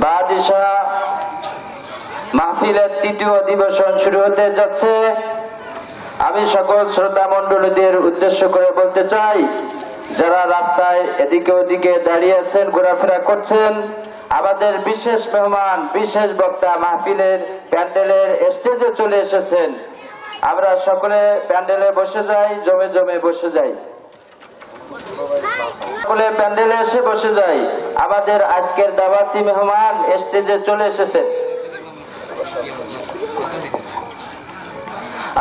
বাদিশা মাহফিলের তৃতীয় অধিবেশন শুরু হতে যাচ্ছে। আমি সকল শ্রোতা মণ্ডলীদের উদ্দেশ্য করে বলতে চাই, যারা রাস্তায় এদিকে ওদিকে দাঁড়িয়ে আছেন, ঘোরাফেরা করছেন, আমাদের বিশেষ মেহমান, বিশেষ বক্তা মাহফিলের প্যান্ডেলের স্টেজে চলে এসেছেন। আমরা সকলে প্যান্ডেলে বসে যাই, জমে জমে বসে যাই, সকলে প্যান্ডেলে এসে বসে যাই। আমাদের আজকের দাওয়াতি মেহমান স্টেজে চলে এসেছেন।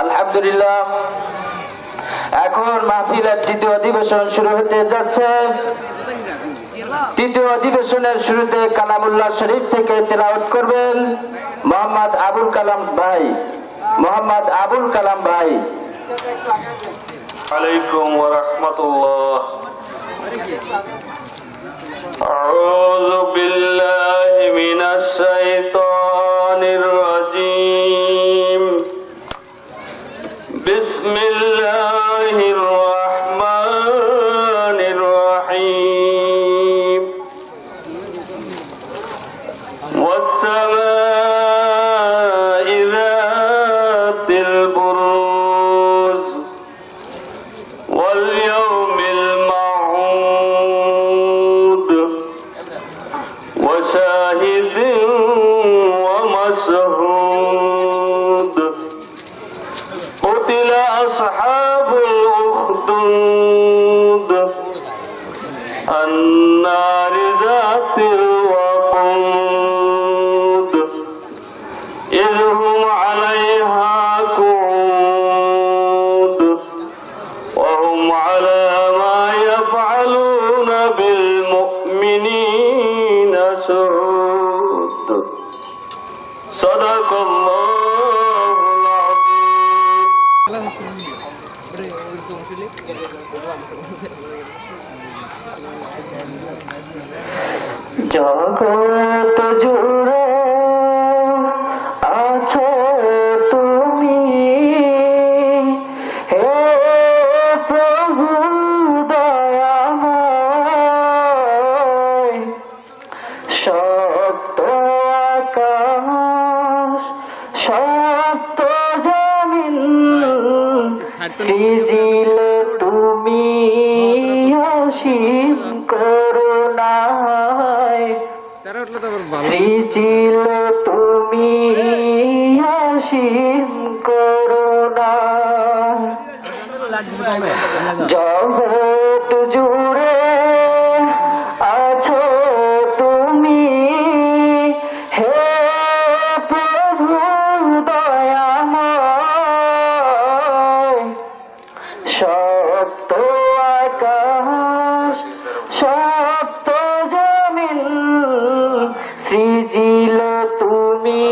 আলহামদুলিল্লাহ, এখন মাহফিলের তৃতীয় অধিবেশন শুরু হতে যাচ্ছে। তৃতীয় অধিবেশনের শুরুতে কালামুল্লাহ শরীফ থেকে তেলাওয়াত করবেন মোহাম্মদ আবুল কালাম ভাই। মোহাম্মদ আবুল কালাম ভাই। আলাইকুম ওয়া রাহমাতুল্লাহ। আউযু বিল্লাহি মিনাশ শাইতানির রাজীম। বিসমিল্লাহির রাহমানির রাহিম। ওয়াস-সামা'i যাতিল বুরুজ واليوم الموعود وشاهد ومشهود قتل أصحاب الأخدود النار ذات الوقود إذ هم عليها قعود وهم على ما يفعلون بالمؤمنين شهود صدق الله العظيم. জগৎ জুড়ে আছো তুমি, হে প্রভু দয়াময়। সপ্ত আকাশ সপ্ত জমিন সৃজিলে তুমি অসীম করুণায়। সৃজিলে তুমি অসীম করুণায়। জগৎ জুড়ে আছো তুমি, হে প্রভু দয়াময়। সপ্ত আকাশ সপ্ত জমিন সৃজিল তুমি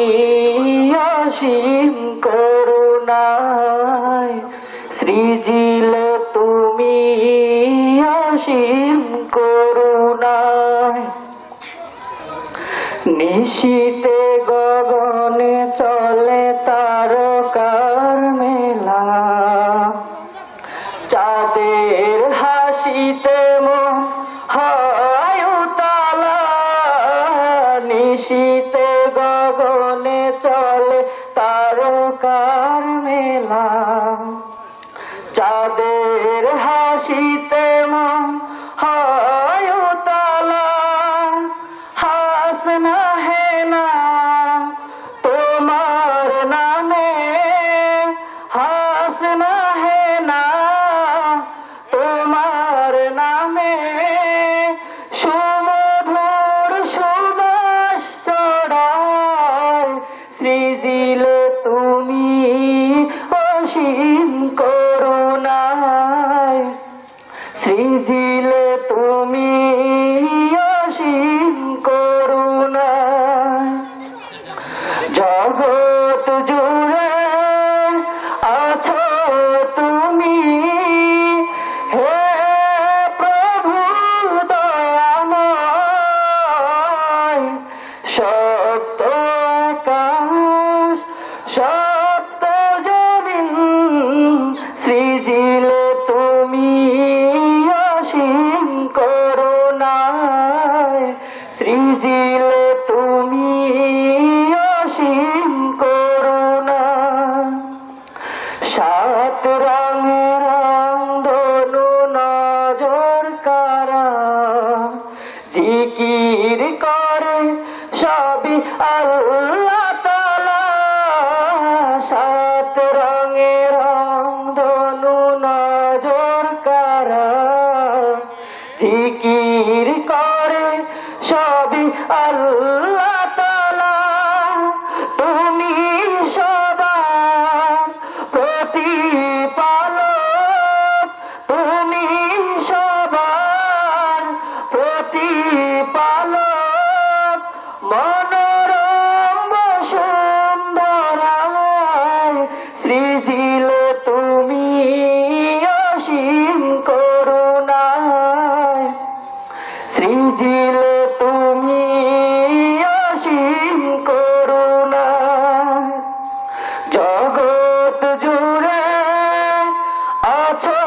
অসীম করুণায়। সৃজিল তুমি অসীম করুণায়। নিশীতে গগনে চলে তারকার মেলা, চাঁদের হাসিতে মন হয় উতালা। নিশীতে গগনে চলে তারকার মেলা, চাঁদের হাসিতে মন হয় উতালা। হাসনা হে না তোমার নামে, হাসনা হে না তোমার নামে। সুমধুর সুবাস ছড়ায়, সৃজিলে তুমি অসীম করুণায়। সৃজিলে তুমি অসীম করুণায়। জগৎ জুড়ে আছো তুমি, হে প্রভু দয়াময়। সপ্ত আকাশ সপ্ত জমিন সৃজিলে তুমি অসীম করুণায়। সাত রঙের ধনু নজর কারা জিকির করে সবই আল্লাহ তাআলা। সাত রঙের ধনু নজর কারা জিকির করে সবই আল্লাহ তাআলা। তুমি সবার প্রতিপালক, তুমি সবার প্রতিপালক। মনোরম সুন্দরায় সৃজিলে তুমি অসীম করুণায়, সৃজিলে তুমি অসীম করুণায়। জগৎ জুড়ে আছো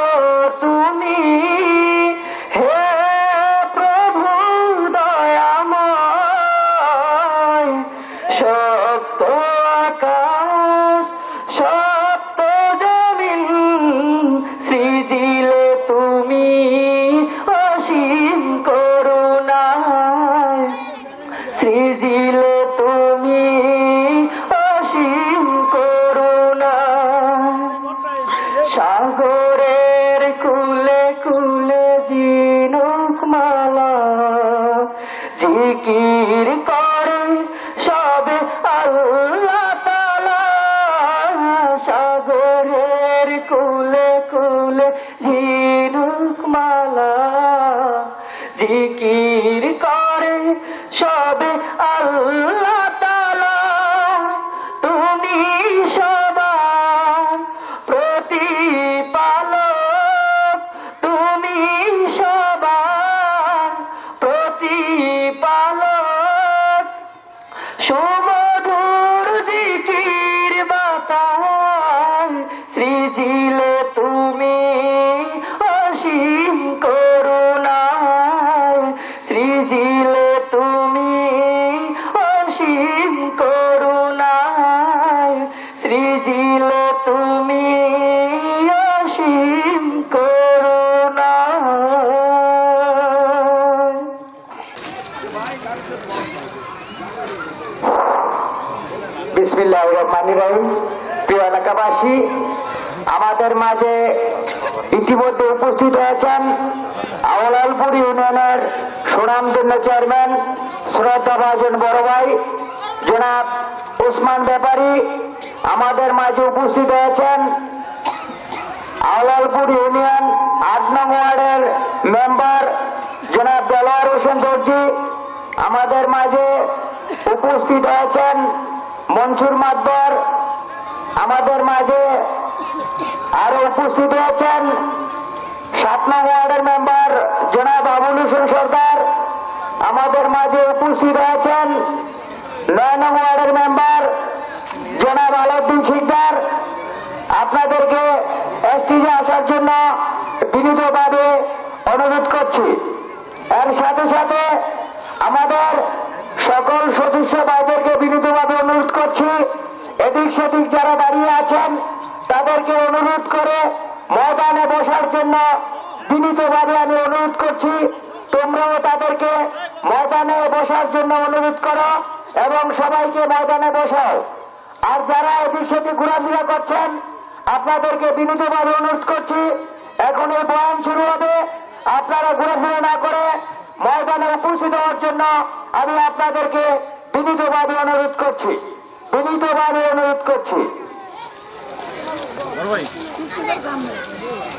তুমি হে প্রভু দয়াময়। সপ্ত আকাশ সপ্ত জমিন সৃজিলে তুমি অসীম করুণায়, সৃজিলে তুমি অসীম করুণায়। সাগরের কুলে কুলে ঝিনুক মালা জিকির করে সবে আল্লাহ তাআলা। সাগরের কুলে কুলে ঝিনুক মালা জিকির করে সবে আল্লাহ তাআলা। তুমি সবার প্রতিপালক, তুমি সবার প্রতিপালক। সুমধুর জিকির বাতায় সৃজিলে তুমি অসীম করুণায়, সৃজিলে তুমি অসীম করুণায়, সৃজিলে তুমি অসীম করুণায়। বিসমিল্লাহির রহমানির রহিম। প্রিয় এলাকাবাসী, আমাদের মাঝে ইতিমধ্যে উপস্থিত হয়েছেন আওলালপুর ইউনিয়নের সুনামধন্য চেয়ারম্যান শ্রদ্ধাভাজন বড় ভাই জনাব ওসমান ব্যাপারী। আমাদের মাঝে উপস্থিত হয়েছেন আওলালপুর ইউনিয়ন ৮ নং ওয়ার্ডের মেম্বার জনাব দেলোয়ার হোসেন দর্জি। আমাদের মাঝে উপস্থিত হয়েছেন মনসুর মাতবর। আমাদের মাঝে আরো উপস্থিত হয়েছেন ৭ নং ওয়ার্ডের মেম্বার জনাব আবুল হোসেন সরকার। আমাদের মাঝে উপস্থিত হয়েছেন ৯ নং ওয়ার্ডের মেম্বার জনাব আলাউদ্দিন শিকদার। আপনাদেরকে স্টেজে আসার জন্য বিনীতভাবে অনুরোধ করছি। এর সাথে সাথে আমাদের সকল সদস্য ভাইদেরকে বিনীতভাবে অনুরোধ করছি, এদিক সেদিক যারা দাঁড়িয়ে আছেন তাদেরকে অনুরোধ করে ময়দানে বসার জন্য বিনীতভাবে আমি অনুরোধ করছি। তোমরাও তাদেরকে ময়দানে বসার জন্য অনুরোধ করো এবং সবাইকে ময়দানে বসাও। আর যারা এদিক সেদিক ঘোরাফেরা করছেন আপনাদেরকে বিনীতভাবে অনুরোধ করছি, এখন এই বয়ান শুরু হবে, আপনারা ঘোরাফেরা না করে ময়দানে উপস্থিত হওয়ার জন্য আমি আপনাদেরকে বিনীতভাবে অনুরোধ করছি, বিনীতভাবে অনুরোধ করছি।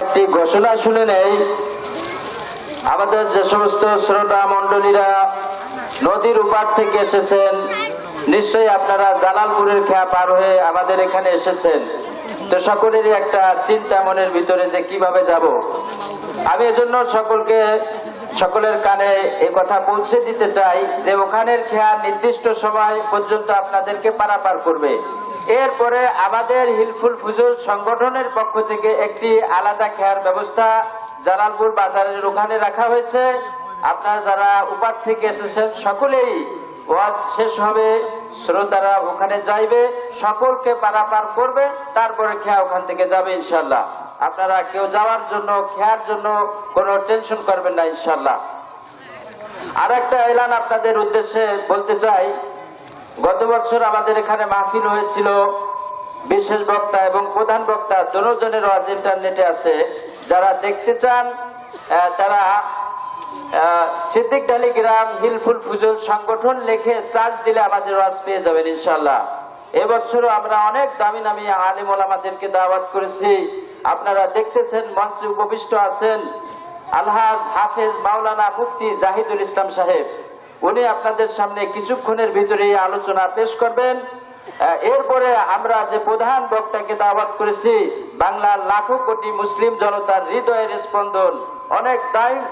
একটি ঘোষণা শুনে নেই। আমাদের যে সমস্ত শ্রোতা মন্ডলীরা নদীর উপার থেকে এসেছেন, নিশ্চয়ই আপনারা জালালপুরের খেয়া পার হয়ে আমাদের এখানে এসেছেন, তো সকলেরই একটা চিন্তা মনের ভিতরে যে কিভাবে যাব। আমি এজন্য সকলের কানে এই কথা পৌঁছে দিতে চাই যে ওখানের খেয়া নির্দিষ্ট সময় পর্যন্ত আপনাদেরকে পারাপার করবে। এরপরে আমাদের হিলফুল ফুজুল সংগঠনের পক্ষ থেকে একটি আলাদা খেয়ার ব্যবস্থা জালালপুর বাজারের ওখানে রাখা হয়েছে। আপনারা যারা উপার থেকে এসেছেন সকলেই ওয়াজ শেষ হবে, শ্রোতারা ওখানে যাইবে, সকলকে পারাপার করবে, তারপরে খেয়া ওখান থেকে যাবে ইনশাল্লাহ। আপনারা কেউ যাওয়ার জন্য খেয়ার জন্য কোনো টেনশন করবেন না ইনশাল্লাহ। আর একটা এলান আপনাদের উদ্দেশ্যে বলতে চাই, গত বছর আমাদের এখানে মাহফিল হয়েছিল, বিশেষ বক্তা এবং প্রধান বক্তা দুজনের ওয়াজ ইন্টারনেটে আছে, যারা দেখতে চান তারা সিদ্দিক টেলিগ্রাম হিলফুল ফুজুল সংগঠন লিখে চার্জ দিলে আমাদের ওয়াজ পেয়ে যাবেন ইনশাল্লাহ। এবছরও আমরা অনেক দামি নামি আলেম ওলামাদেরকে দাওয়াত করেছি, আপনারা দেখতেছেন, মঞ্চে উপবিষ্ট আছেন আলহাজ হাফেজ মাওলানা মুফতি জাহিদুল ইসলাম সাহেব, উনি আপনাদের সামনে কিছুক্ষণের ভিতরে আলোচনা পেশ করবেন। এরপরে আমরা যে প্রধান বক্তাকে দাওয়াত করেছি, বাংলার লাখো কোটি মুসলিম জনতার হৃদয়ের স্পন্দন, অনেক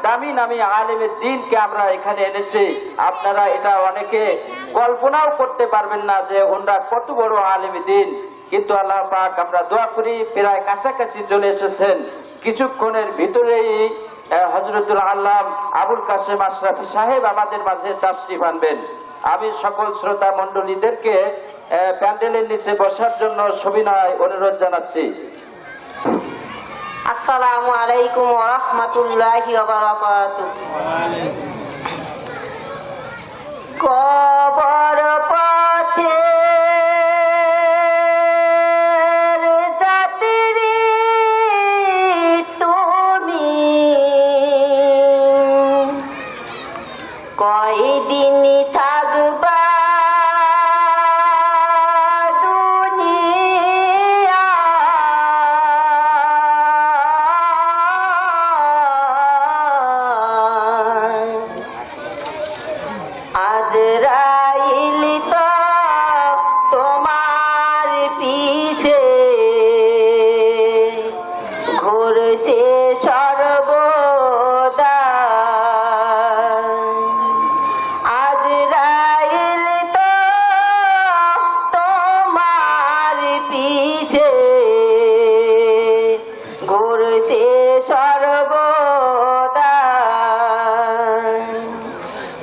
দামি নামি আলেমের দিনকে আমরা এখানে এনেছি। আপনারা এটা অনেকে কল্পনাও করতে পারবেন না যে ওনারা কত বড় আলেমী দিন, কিন্তু আল্লাহ পাক আমরা দোয়া করি প্রায় কাছাকাছি চলে এসেছেন। কিছুক্ষণের ভিতরেই হযরতুল আল্লাম আবুল কাসেম আশরাফি সাহেব আমাদের মাঝে তাশরিফ আনবেন। আমি সকল শ্রোতা মণ্ডলীদেরকে প্যান্ডেলের নিচে বসার জন্য সবিনয় অনুরোধ জানাচ্ছি। আসসালামু আলাইকুম ওয়া রাহমাতুল্লাহি ওয়া বারাকাতুহু। কবর পথে যাত্রী তুমি, কয়দিন থাকবা আজরাইল তো তোমার পিছে ঘুরছে সর্বদা, আজরাইল তো তোমার পিছে ঘুরছে সর্বদা।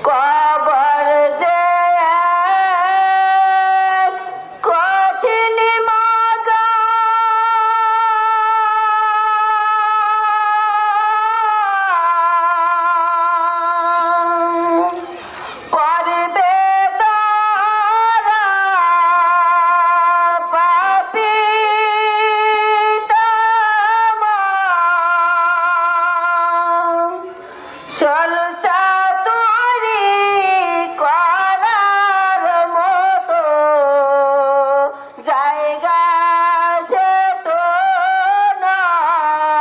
কবর যে কঠিন মাগাম, পড়বে তারা পাপী তামাম, সলসা তৈরি করার মতো জায়গা সে তো নয়।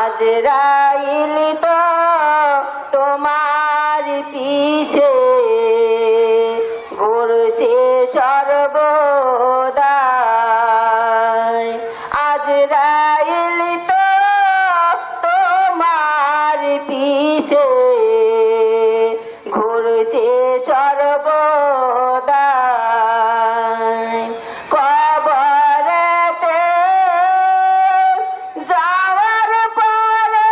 আজরাইল তো তোমার পিছে ঘুরছে সর্বদা, আজরাইল তো তোমার পিছে ঘুরছে সর্বদা। কবরেতে যাওয়ার পরে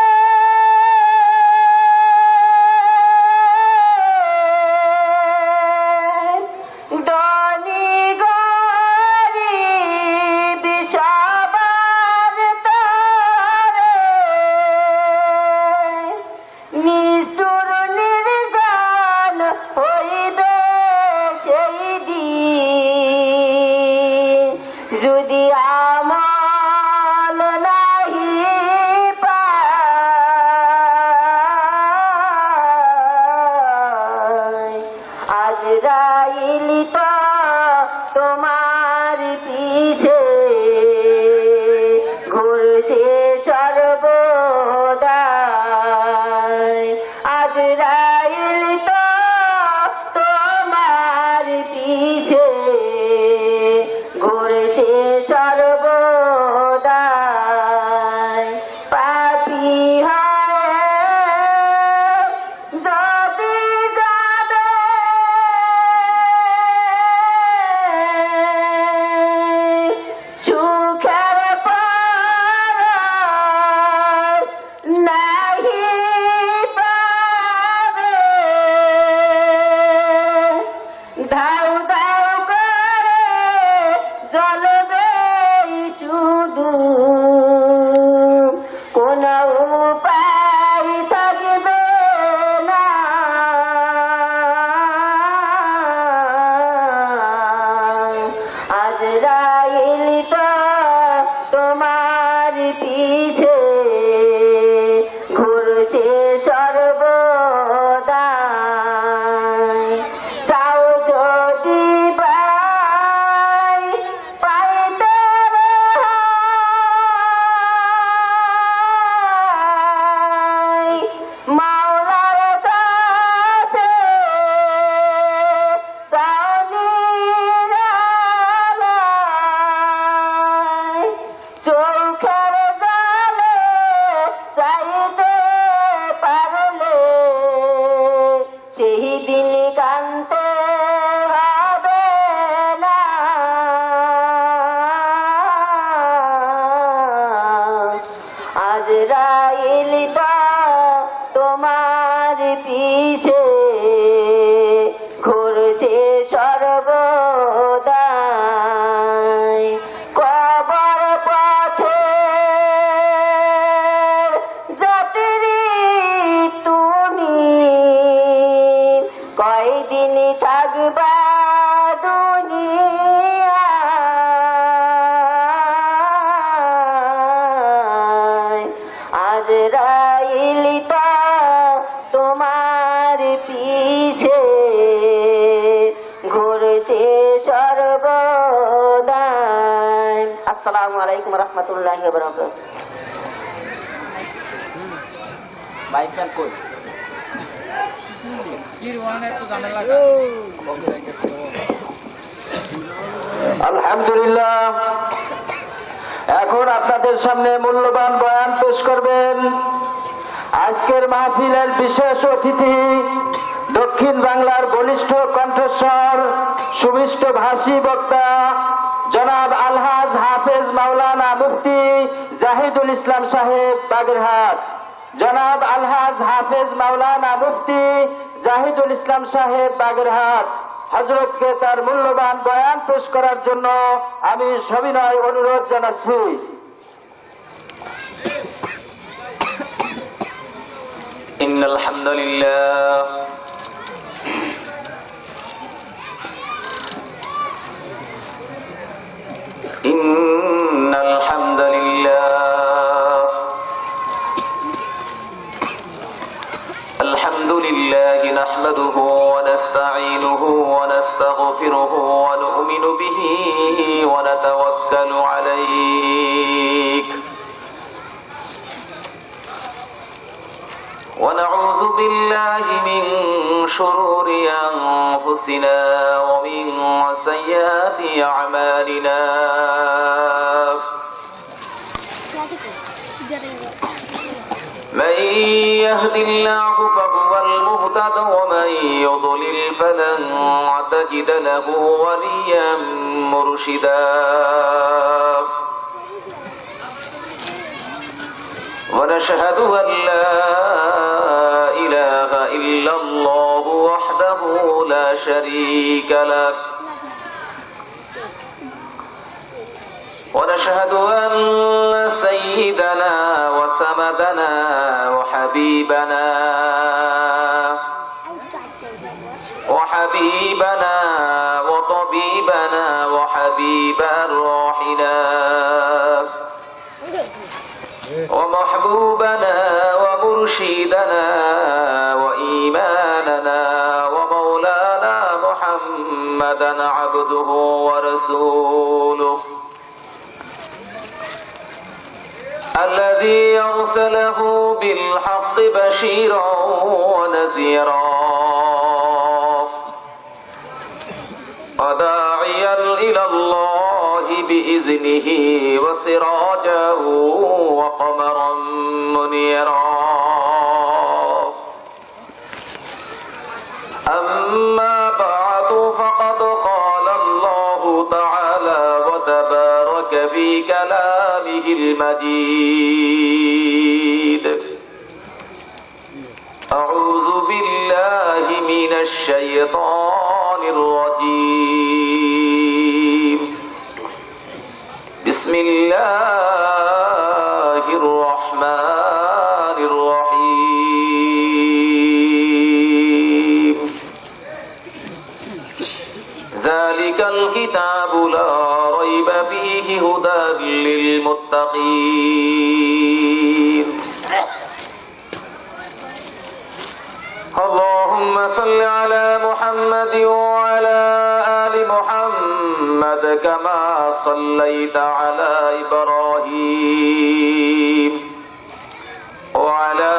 ধনী গরিব সবার তরে নিষ্ঠুর নির্জন হইবে সেই দিন, যদি আমল নাহি পায়। আজরাইল তো তোমার পিছে ঘুরছে সর্বদা, আজরাইল তো তোমার পিছে ঘুরছে সর্বদা। পাপী হয় যদি যাবে সুখের পর আজরাইল তো তোমার পিছে ঘুরছে সর্বদা চাও যদি পাইতে রেহাই মাওলার কাছে চাও নিরালাই চোখের জলে চাইতে পারলে সেই দিন কানতে হবে না আজরাইল তো তোমার পিছে ঘুরছে সর্বদা কবর পথে যাত্রী তুমি কয়দিন থাকবা দুনিয়ায় আজরাইল তো তোমার পিছে ঘুরছে সর্বদা আসসালামু আলাইকুম রহমতুল্লাহি ওয়া বারাকাতুহু মাইকটা কই আলহামদুলিল্লাহ এখন আপনাদের সামনে মূল্যবান বয়ান পেশ করবেন আজকের মাহফিলের বিশেষ অতিথি দক্ষিণ বাংলার বলিষ্ঠ কণ্ঠস্বর সুমিষ্ট ভাষী বক্তা জনাব আলহাজ হাফেজ মাওলানা মুফতি জাহিদুল ইসলাম সাহেব বাগেরহাট জনাব আলহাজ হাফেজ মাওলানা মুফতি জাহিদুল ইসলাম সাহেব বাগেরহাট হযরতকে তার মূল্যবান বয়ান পেশ করার জন্য আমি সবিনয় অনুরোধ জানাচ্ছি। ইন্নাল হামদুলিল্লাহ ইন্নাল হামদুলিল্লাহ আলহামদুলিল্লাহি নাহমাদুহু ওয়া নাস্তাঈনুহু ওয়া নাস্তাগফিরুহু ওয়া নু'মিনু বিহি ওয়া নাতাওয়াক্কালু আলাইহি ونعوذ بالله من شرور أنفسنا ومن سيئات أعمالنا من يهد الله فهو المهتد ومن يضلل فلن تجد له وليا مرشدا ونشهد أن لا إله إلا الله وحده لا شريك له ونشهد أن سيدنا وسندنا وحبيبنا وطبيبنا وحبيب روحنا ومحبوبنا ومرشدنا وإيماننا ومولانا محمدا عبده ورسوله الذي أرسله بالحق بشيرا ونذيرا وداعيا إلى الله بإذنه وسراجا وقمرا منيرا أما بعد فقد قال الله تعالى وتبارك في كلامه المجيد أعوذ بالله من الشيطان الرجيم بسم الله الرحمن الرحيم ذلك الكتاب لا ريب فيه هدى للمتقين اللهم صل على محمد وعلى آل محمد كما صليت على إبراهيم وعلى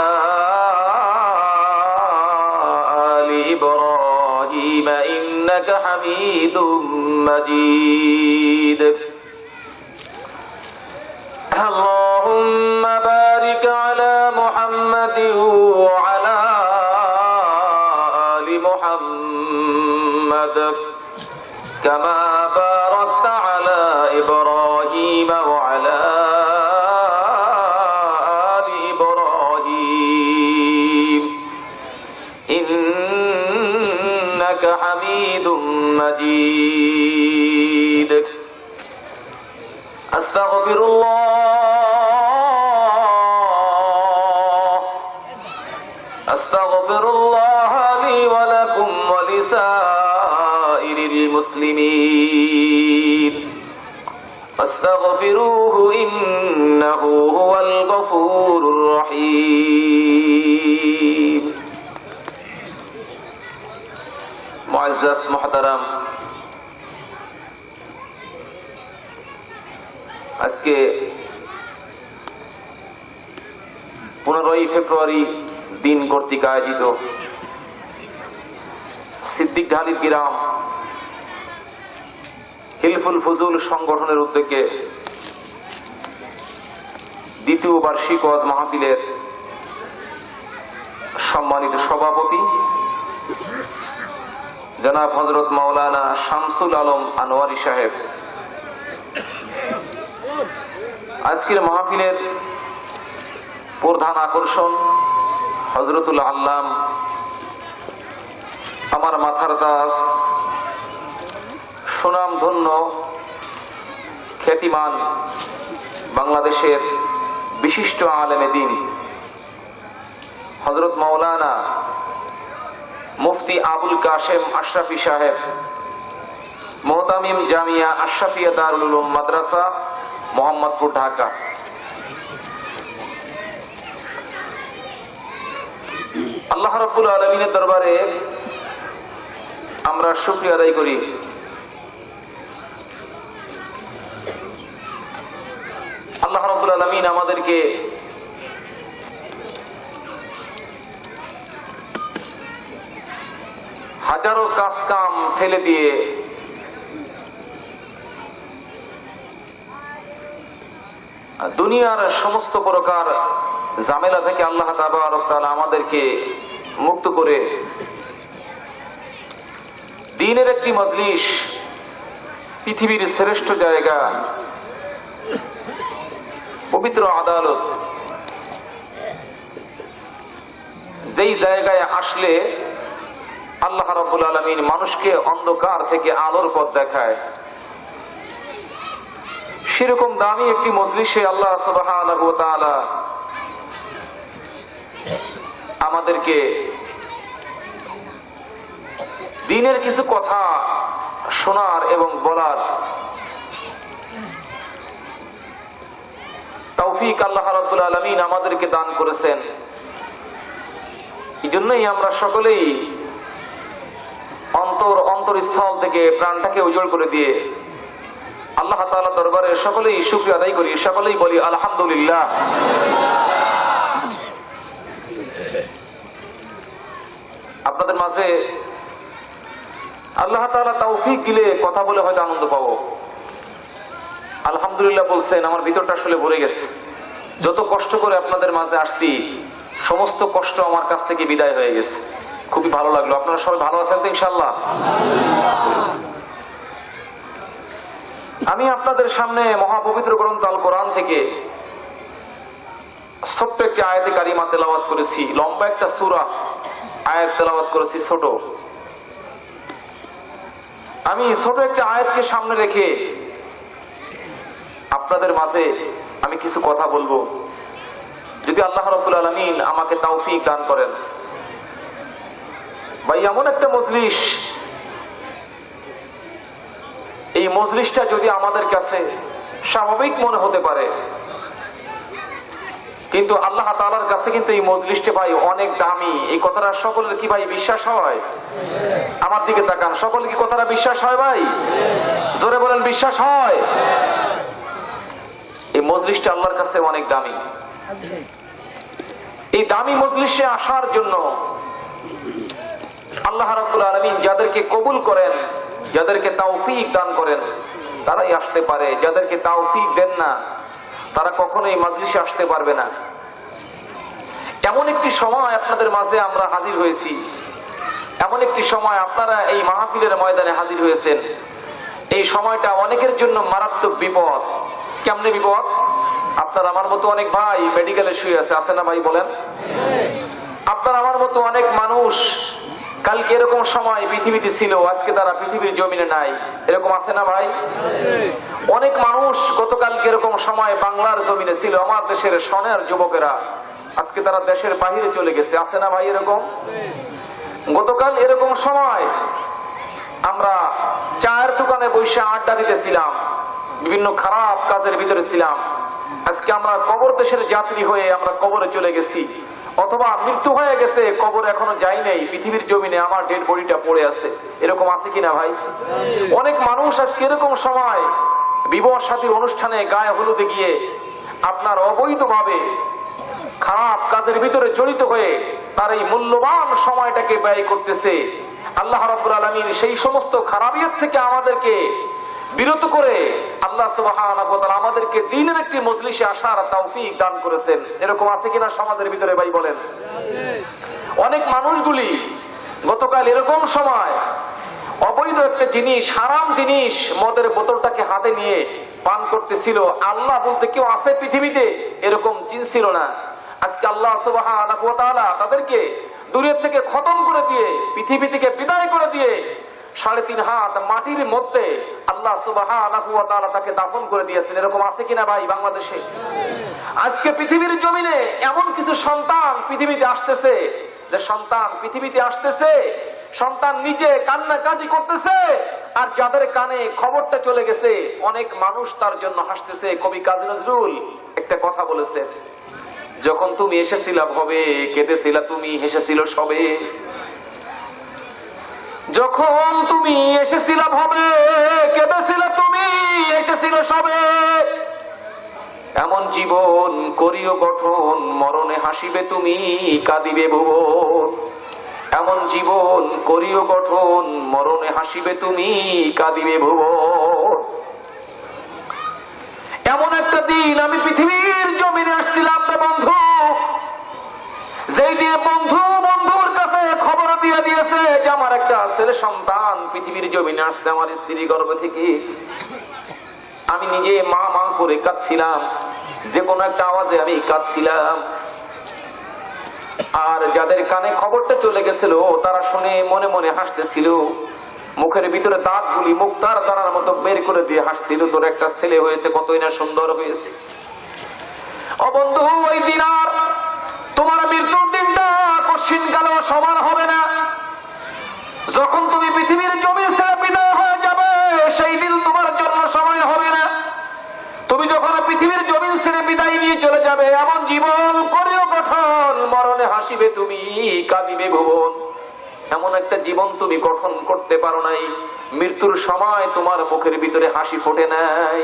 آل إبراهيم إنك حميد مجيد اللهم بارك على محمد وعلى آل محمد كما باركت على إبراهيم وعلى آل إبراهيم إنك حميد مجيد أستغفر الله لي ولكم ولسائر المسلمين فاستغفروه إنه هو الغفور الرحيم معزز محترم আজকে 15 ফেব্রুয়ারি দিন কর্তৃক আয়োজিত সিদ্দিক ঢালি গ্রাম হিলফুল ফুজুল সংগঠনের উদ্যোগে দ্বিতীয় বার্ষিক ওয়াজ মাহফিলের সম্মানিত সভাপতি জনাব হযরত মাওলানা শামসুল আলম আনোয়ারী সাহেব, আজকের মাহফিলের প্রধান আকর্ষণ হযরতুল আল্লাম, আমার মাথার তাজ, সুনামধন্য খ্যাতিমান বাংলাদেশের বিশিষ্ট আলেমে দ্বীন হযরত মাওলানা মুফতি আবুল কাশেম আশরাফি সাহেব, মুহতামিম জামিয়া আশরাফিয়া দারুল উলুম মাদ্রাসা, মোহাম্মদপুর, ঢাকা। আল্লাহ রাব্বুল আলামিনের দরবারে আমরা শুকরিয়া আদায় করি। আল্লাহ রাব্বুল আলামিন আমাদেরকে হাজারো কাজ কাম ফেলে দিয়ে দুনিয়ার সমস্ত প্রকার ঝামেলা থেকে আল্লাহ তাবারক ওয়া তাআলা আমাদেরকে মুক্ত করে দ্বীনের একটি মজলিস, পৃথিবীর শ্রেষ্ঠ জায়গা, পবিত্র আদালত, যেই জায়গায় আসলে আল্লাহ রাব্বুল আলামিন মানুষকে অন্ধকার থেকে আলোর পথ দেখায়, সেরকম দামি একটি মজলিসে আল্লাহ সুবহানাহু ওয়া তাআলা আমাদেরকে দ্বীনের কিছু কথা শোনার এবং বলার তৌফিক আল্লাহ রাব্বুল আলামিন আমাদেরকে দান করেছেন। এই জন্যই আমরা সকলেই অন্তরস্থল থেকে প্রাণটাকে উজ্জ্বল করে দিয়ে আল্লাহ তাআলা দরবারে সকলেই শুকরিয়া আদায় করি, সকলেই বলি আলহামদুলিল্লাহ। আপনাদের মাঝে আল্লাহ তাআলা তৌফিক দিলে কথা বলে হয়তো আনন্দ পাবো। আলহামদুলিল্লাহ বলছেন, আমার ভিতরটা আসলে ভরে গেছে। যত কষ্ট করে আপনাদের মাঝে আসছি, সমস্ত কষ্ট আমার কাছ থেকে বিদায় হয়ে গেছে। খুবই ভালো লাগলো। আপনারা সবাই ভালো আছেন তো ইনশাআল্লাহ? আমি আপনাদের সামনে মহাপবিত্র গ্রন্থ আল কোরআন থেকে ছোট্ট একটি আয়াতে কারিমা তেলাওয়াত করেছি। লম্বা একটা সূরা আয়াত তেলাওয়াত করেছি ছোট। আমি ছোট একটা আয়াতকে সামনে রেখে আপনাদের মাঝে আমি কিছু কথা বলবো, যদি আল্লাহ রাব্বুল আলামিন আমাকে তৌফিক দান করেন। ভাই, এমন একটা মজলিস মজলিসটা যদি আমাদের কাছে স্বাভাবিক মনে হতে পারে, কিন্তু আল্লাহ তাআলার কাছে কিন্তু এই মজলিসটা ভাই অনেক দামি। এই কথাটা সকলের কি ভাই বিশ্বাস হয়? আমার দিকে তাকান, সকল কি কথাটা বিশ্বাস হয় ভাই? জোরে বলেন, বিশ্বাস হয়? এই মজলিসটা আল্লাহর কাছে অনেক দামি। এই দামি মজলিসে আসার জন্য আল্লাহ রাব্বুল আলামিন যাদেরকে কবুল করেন, যাদেরকে তৌফিক দান করেন, তারাই আসতে পারে। যাদেরকে তৌফিক দেন না, তারা কখনোই মজলিসে আসতে পারবে না। এমন একটি সময় আপনাদের মাঝে আমরা হাজির হয়েছি, এমন একটি সময় আপনারা এই মাহফিলের ময়দানে হাজির হয়েছেন। এই সময়টা অনেকের জন্য মারাত্মক বিপদ। কেমনে বিপদ? আপনার আমার মতো অনেক ভাই মেডিকেলে শুয়ে আছে না ভাই? বলেন। আপনার আমার মতো অনেক মানুষ কালকে এরকম সময় পৃথিবীতে ছিল, আজকে তারা পৃথিবীর জমিনে নাই, এরকম আছে না ভাই? অনেক মানুষ গতকালকে এরকম সময় বাংলার জমিনে ছিল, আমার দেশের সোনার যুবকেরা, আজকে তারা দেশের বাহিরে চলে গেছে, আছে না ভাই এরকম? গতকাল এরকম সময় আমরা চায়ের দোকানে বসে আড্ডা দিতেছিলাম, বিভিন্ন খারাপ কাজের ভিতরে ছিলাম। আজকে আমরা কবর দেশের যাত্রী হয়ে আমরা কবরে চলে গেছি, অথবা মৃত্যু হয়ে গেছে, কবর এখনো যাই নাই, পৃথিবীর জমিনে আমার ডেড বডিটা পড়ে আছে। এরকম আছে কিনা ভাই? অনেক মানুষ আজকে এরকম সময় বিবাহ শাদীর অনুষ্ঠানে গায়ে হলুদে গিয়ে আপনার অবৈধভাবে খারাপ কাজের ভিতরে জড়িত হয়ে তার এই মূল্যবান সময়টাকে ব্যয় করতেছে। আল্লাহ রাব্বুল আলামিন সেই সমস্ত খারাপিয়ত থেকে আমাদেরকে বিরত করে আল্লাহ সুবহানাহু ওয়া তাআলা আমাদেরকে দ্বীনের একটি মজলিসে আসার তৌফিক দান করেছেন। এরকম আছে কিনা সমাজের ভিতরে ভাই? বলেন। অনেক মানুষগুলি গতকাল এরকম সময় অবৈধ একটা জিনিস, হারাম জিনিস, মদের বোতলটাকে হাতে নিয়ে পান করতেছিল। আল্লাহ বলতে কেউ আছে পৃথিবীতে? এরকম চিনছিল না। আজকে আল্লাহ সুবহানাহু ওয়া তাআলা তাদেরকে দূরের থেকে খতম করে দিয়ে, পৃথিবী থেকে বিদায় করে দিয়ে 3.5 হাত মাটির মধ্যে আল্লাহ সুবহানাহু ওয়া তাআলা তাকে দাফন করে দিয়েছেন। এরকম আছে কিনা ভাই বাংলাদেশে? আজকে পৃথিবীর জমিনে এমন কিছু সন্তান পৃথিবীতে আসতেছে, যে সন্তান পৃথিবীতে আসতেছে, সন্তান নিজে কান্নাকাটি করতেছে, আর যাদের কানে খবরটা চলে গেছে অনেক মানুষ তার জন্য হাসতেছে। কবি কাজী নজরুল একটা কথা বলেছেন, যখন তুমি এসেছিলা ভবে, কেঁদেছিলা তুমি, হেসেছিল সবে। যখন তুমি এসেছিলা ভবে, কেঁদেছিলা তুমি, এসেছিল সবে। এমন জীবন করিও গঠন, মরণে হাসিবে তুমি, কাঁদিবে ভুবন। এমন জীবন করিও গঠন, মরণে হাসিবে তুমি, কাঁদিবে ভুবন। এমন একটা দিন আমি পৃথিবীর জমিনে আসছিলাম রে বন্ধু, যেই দিয়ে বন্ধু বন্ধুর কাছে খবর দিয়ে দিয়েছে যে আমার একটা ছেলে সন্তান পৃথিবীর জমিনে আসছে আমার স্ত্রী গর্ভ থেকে। আমি নিজে মা মা করে কাঁদছিলাম, যে কোনো একটা আওয়াজে আমি কাঁদছিলাম। আর যাদের কানে খবরটা চলে গেছিল তারা শুনে মনে মনে হাসতেছিল, মুখের ভিতরে দাঁতগুলি মুক্তার দানার মতো বের করে দিয়ে হাসছিল, তোর একটা ছেলে হয়েছে, কতই না সুন্দর হয়েছে। ও বন্ধু, ওই দিন আর তোমার মৃত্যুর দিনটা কঠিন কালেও সমান হবে না। যখন তুমি পৃথিবীর জমি ছেড়ে বিদায় হয়ে যাবে, সেই দিন তোমার জন্য সময় হবে না। তুমি যখন পৃথিবীর জমিন ছেড়ে বিদায় নিয়ে চলে যাবে, এমন জীবন করিও গঠন, মরণে হাসিবে তুমি, কাঁদিবে ভুবন। এমন একটা জীবন তুমি গঠন করতে পারো নাই, মৃত্যুর সময় তোমার মুখের ভিতরে হাসি ফোটে নাই।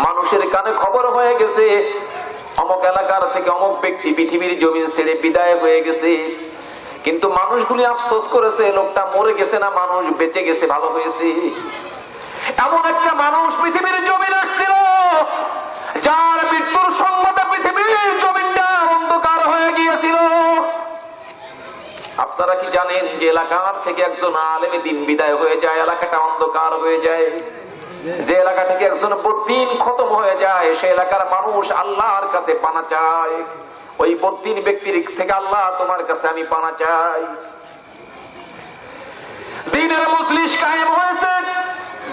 মানুষের কানে খবর হয়ে গেছে অমুক এলাকার থেকে অমুক ব্যক্তি পৃথিবীর জমিন ছেড়ে বিদায় হয়ে গেছে, কিন্তু মানুষগুলি আফসোস করেছে লোকটা মরে গেছে না, মানুষ বেঁচে গেছে, ভালো হয়েছে। এমন একটা মানুষ পৃথিবীর জমিন আসছিল, যার মৃত্যুর সংবাদে পৃথিবীর জমিনটা অন্ধকার হয়ে গিয়েছিল। আপনারা কি জানেন যে এলাকার থেকে একজন আলেমে দিন বিদায় হয়ে যায়, এলাকাটা অন্ধকার হয়ে যায়। যে এলাকা থেকে একজন বদ্দিন খতম হয়ে যায়, সে এলাকার মানুষ আল্লাহর কাছে পানা চায়। ওই বদ্দিন ব্যক্তির থেকে আল্লাহ তোমার কাছে আমি পানা চাই। দ্বীনের মজলিস কায়েম হয়েছে,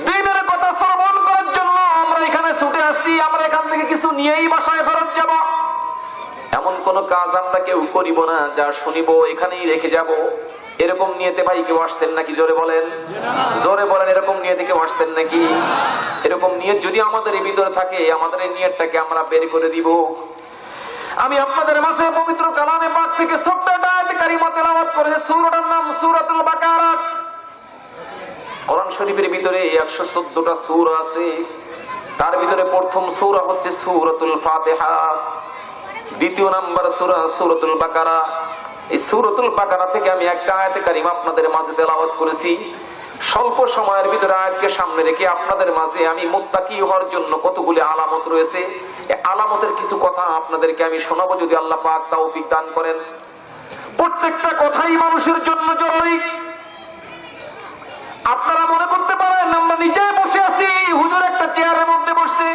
দ্বীনের কথা শ্রবণ করার জন্য আমরা এখানে ছুটে আসছি। আমরা এখান থেকে কিছু নিয়েই বাসায় ফেরত যাব। এমন কোনো কাজ আমরা কেউ করিব না, যা শুনিব এখানেই রেখে যাব, এরকম নিয়েতে ভাই কেউ আসছেন নাকি? জোরে বলেন, জোরে বলেন, এরকম নিয়েতে কেউ আসছেন নাকি? এরকম নিয়ত যদি আমাদের এই ভিতরে থাকে, আমাদের এই নিয়তটাকে আমরা বের করে দিব। আমি আপনাদের মাঝে পবিত্র কালামে পাক থেকে ছোট্ট একটা আয়াত কারিমা তেলাওয়াত করেছি। সূরাটার নাম সূরাতুল বাকারা। কোরআন শরীফের ভিতরে 114টা সূরা আছে, তার ভিতরে প্রথম সূরা হচ্ছে সূরাতুল ফাতিহা, দ্বিতীয় নাম্বার সূরা সূরাতুল বাকারা। এই সূরাতুল বাকারা থেকে আমি একটা আয়াত কারিমা আপনাদের মাঝে তেলাওয়াত করেছি। স্বল্প সময়ের ভিতরে আয়াতকে সামনে রেখে আপনাদের মাঝে আমি মুত্তাকি হওয়ার জন্য কতগুলি আলামত রয়েছে, এই আলামতের কিছু কথা আপনাদেরকে আমি শোনাবো, যদি আল্লাহ পাক তৌফিক দান করেন। প্রত্যেকটা কথাই মানুষের জন্য জরুরি। আপনারা মনে করতে পারেন আমরা নিচে বসে আছি, হুজুর একটা চেয়ারের মধ্যে বসছে,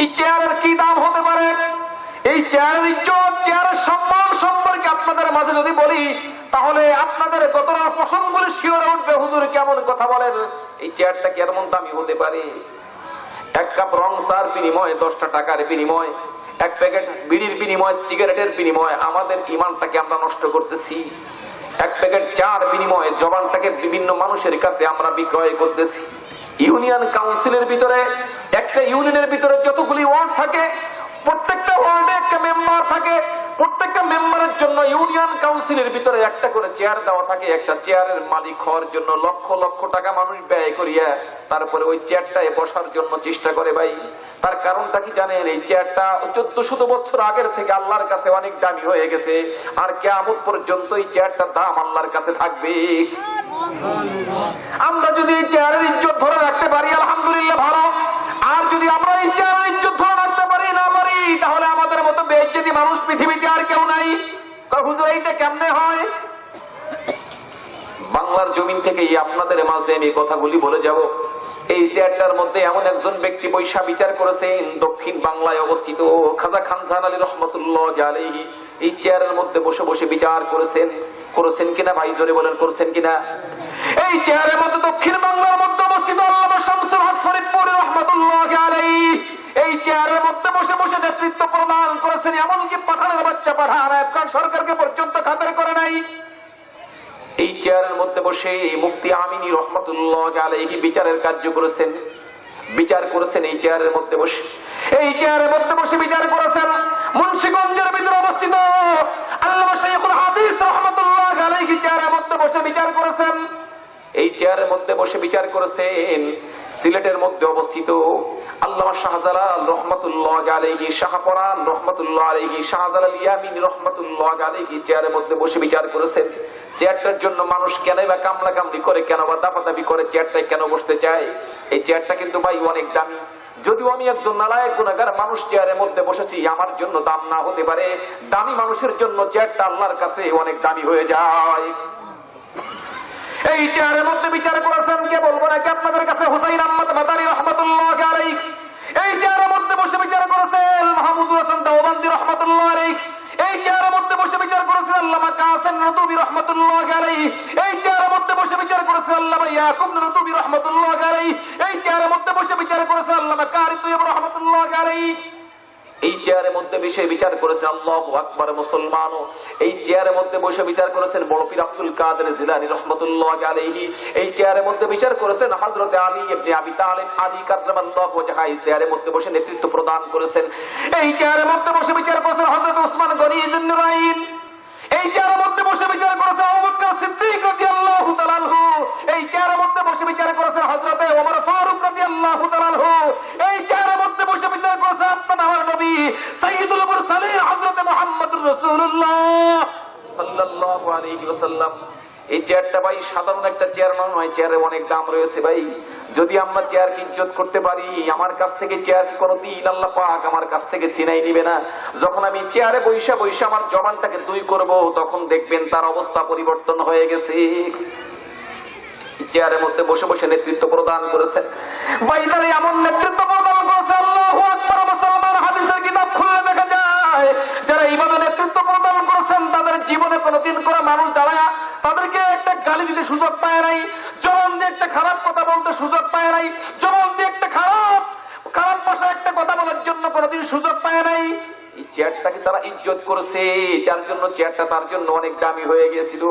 এই চেয়ারের কি দাম হতে পারে? এই চেয়ারের ইজ্জত, চেয়ারের সম্মান সম্পর্কে আপনাদের মাঝে যদি বলি, তাহলে আপনাদের কতটা প্রসঙ্গগুলো শিওরে উঠবে। হুজুর কেমন কথা বলেন, এই চেয়ারটা কি এমন দামি হতে পারে? এক কাপ রং চার বিনিময়, 10টা টাকার বিনিময়, এক প্যাকেট বিড়ির বিনিময়, সিগারেটের বিনিময় আমাদের ইমানটাকে আমরা নষ্ট করতেছি। এক প্যাকেট চার বিনিময়ে জবানটাকে বিভিন্ন মানুষের কাছে আমরা বিক্রয় করতেছি। ইউনিয়ন কাউন্সিলের ভিতরে, একটা ইউনিয়নের ভিতরে যতগুলি ওয়ার্ড থাকে, প্রত্যেকটা ওয়ার্ডে একটা মেম্বার থাকে, প্রত্যেকটা মেম্বারের জন্য ইউনিয়ন কাউন্সিলের ভিতরে একটা করে চেয়ার দেওয়া থাকে। একটা চেয়ারের মালিক হওয়ার জন্য লক্ষ লক্ষ টাকা মানুষ ব্যয় করিয়া তারপরে ওই চেয়ারটায় বসার জন্য চেষ্টা করে ভাই। তার কারণটা কি জানেন? এই চেয়ারটা 1400 বছর আগের থেকে আল্লাহর কাছে অনেক দামি হয়ে গেছে, আর কিয়ামত পর্যন্ত এই চেয়ারটার দাম আল্লাহর কাছে থাকবে। আমরা যদি এই চেয়ারের ইজ্জত ধরে রাখতে পারি আলহামদুলিল্লাহ ভালো, আর যদি আমরা এই চেয়ারের ইজ্জত ধরে রাখতে পারি না পারি, তাহলে আমাদের মতো বেইজ্জতি মানুষ পৃথিবীতে আর কেউ নাই। হুজুর এইটা কেমনে হয়? বাংলার জমিন থেকে আপনাদের মাঝে আমি কথাগুলি বলে যাব। এই চেয়ারটার মধ্যে এমন একজন ব্যক্তি পয়সা বিচার করেছেন, দক্ষিণ বাংলায় অবস্থিত খাজা খানজাহান আলী রহমতুল্লাহ আলাইহি। এই চেয়ারের মধ্যে বসে বসে বিচার করেছেন কিনা ভাই? জোরে বলেন, করেছেন কিনা? এই চেয়ারের মধ্যে দক্ষিণ বাংলার মধ্যে অবস্থিত আল্লামা শামসুল হক ফরিদপুরি রহমতুল্লাহ আলাইহি এই চেয়ারের মধ্যে বসে বসে নেতৃত্ব প্রদান করেছেন। এমনকি পাঠানের বাচ্চা পাঠান আফগান সরকারকে পর্যন্ত খাতির করে নাই। এই চেয়ারের মধ্যে বসে মুফতি আমিনী রহমতুল্লাহ আলাইহি বিচারের কার্য করেছেন, বিচার করেছেন এই চেয়ারের মধ্যে বসে। এই চেয়ারের মধ্যে বসে বিচার করেছেন মুন্সিগঞ্জের ভিতরে অবস্থিত আল্লামা শাইখুল হাদিস রহমতুল্লাহ আলাইহি চেয়ারের মধ্যে বসে বিচার করেছেন। এই চেয়ারের মধ্যে বসে বিচার করেছেন সিলেটের মধ্যে অবস্থিত আল্লামা শাহজালাল রহমতুল্লাহ আলাইহি, শাহপরান রহমতুল্লাহ আলাইহি, শাহজালাল ইয়ামিনী রহমতুল্লাহ আলাইহি চেয়ারের মধ্যে বসে বিচার করেছেন। চেয়ারটার জন্য মানুষ কেন বা কামলা কামড়ি করে, কেন বা দাপাদাপি করে, চেয়ারটায় কেন বসতে চায়? এই চেয়ারটা কিন্তু ভাই অনেক দামি। যদিও আমি একজন নালায়েক গুনাহগার মানুষ চেয়ারের মধ্যে বসেছি, আমার জন্য দাম না হতে পারে, দামি মানুষের জন্য চেয়ারটা আল্লাহর কাছে অনেক দামি হয়ে যায়। এই চেয়ারের মধ্যে বিচার করেছেন, কে বলবো নাকি আপনাদের কাছে, হুসাইন আহমদ মাদানী রহমতুল্লাহ আলাইহি। এই চেয়ারের মধ্যে বসে বিচার করেছেন মাহমুদুল হাসান দেওবন্দি রহমতুল্লাহ আলাইহি। এই চেয়ারের মধ্যে বসে বিচার করেছেন আল্লামা কাসেম নদভী রহমতুল্লাহ আলাইহি। এই চেয়ারের মধ্যে বসে বিচার করেছেন আল্লামা ইয়াকুব নদভী রহমতুল্লাহ আলাইহি। এই চেয়ারের মধ্যে বসে বিচার করেছেন আল্লামা কারি তৈয়ব রহমতুল্লাহ আলাইহি। এই চেয়ারের মধ্যে বসে বিচার করেছেন আল্লাহু আকবার মুসলমান। এই চেয়ারের মধ্যে বসে বিচার করেছেন বড় পীর আব্দুল কাদের জিলানী রহমাতুল্লাহ আলাইহি। এই চেয়ারের মধ্যে বিচার করেছেন হযরত আলী ইবনে আবি তালিব আলী কাররামাল্লাহু ওয়াজহা। এই চেয়ারের মধ্যে বসে নেতৃত্ব প্রদান করেছেন। এই চেয়ারের মধ্যে বসে বিচার করেছেন হযরত ওসমান গনি যুন্নুরাইন। এই চেয়ারের মধ্যে বসে বিচার করেছেন আবু বকর সিদ্দিক রাদিয়াল্লাহু তাআলা আনহু। এই চেয়ারের মধ্যে বসে বিচার করেছেন হযরত ওমর ফারুক রাদিয়াল্লাহু তাআলা আনহু। এই চেয়ারের মধ্যে বসে বিচার করেছেন আপনার নবী সাইয়্যিদুল মুরসালিন হযরত মুহাম্মদুর রাসূলুল্লাহ সাল্লাল্লাহু আলাইহি ওয়াসাল্লাম। এই চেয়ারটা ভাই সাধারণ একটা চেয়ার নয়, চেয়ারে অনেক দাম রয়েছে ভাই। যদি আমরা চেয়ারকে ইজ্জত করতে পারি, আমার কাছ থেকে চেয়ার কোনদিন আল্লাহ পাক আমার কাছ থেকে ছিনাই নিবে না। যখন আমি চেয়ারে বৈশা বৈশা আমার জবানটাকে দুই করব, তখন দেখবেন তার অবস্থা পরিবর্তন হয়ে গেছে। চেয়ারের মধ্যে বসে বসে নেতৃত্ব প্রদান করেছেন ভাই, তারা এমন নেতৃত্ব প্রদান করেছে আল্লাহু আকবার মুসলমান। হাদিসের কিতাব খুললে দেখা যায় যারা এইভাবে নেতৃত্ব প্রদান করেছেন তাদের জীবনে কোনোদিন করে মানুষ দাঁড়ায় তাদেরকে একটা গালি দিতে সুযোগ পায় নাই, জবান দিয়ে একটা খারাপ কথা বলতে সুযোগ পায় নাই, জবান দিয়ে একটা খারাপ খারাপ ভাষায় একটা কথা বলার জন্য কোনোদিন সুযোগ পায় নাই। এই চেয়ারটাকে তারা ইজ্জত করেছে, যার জন্য চেয়ারটা তার জন্য অনেক দামি হয়ে গিয়েছিল।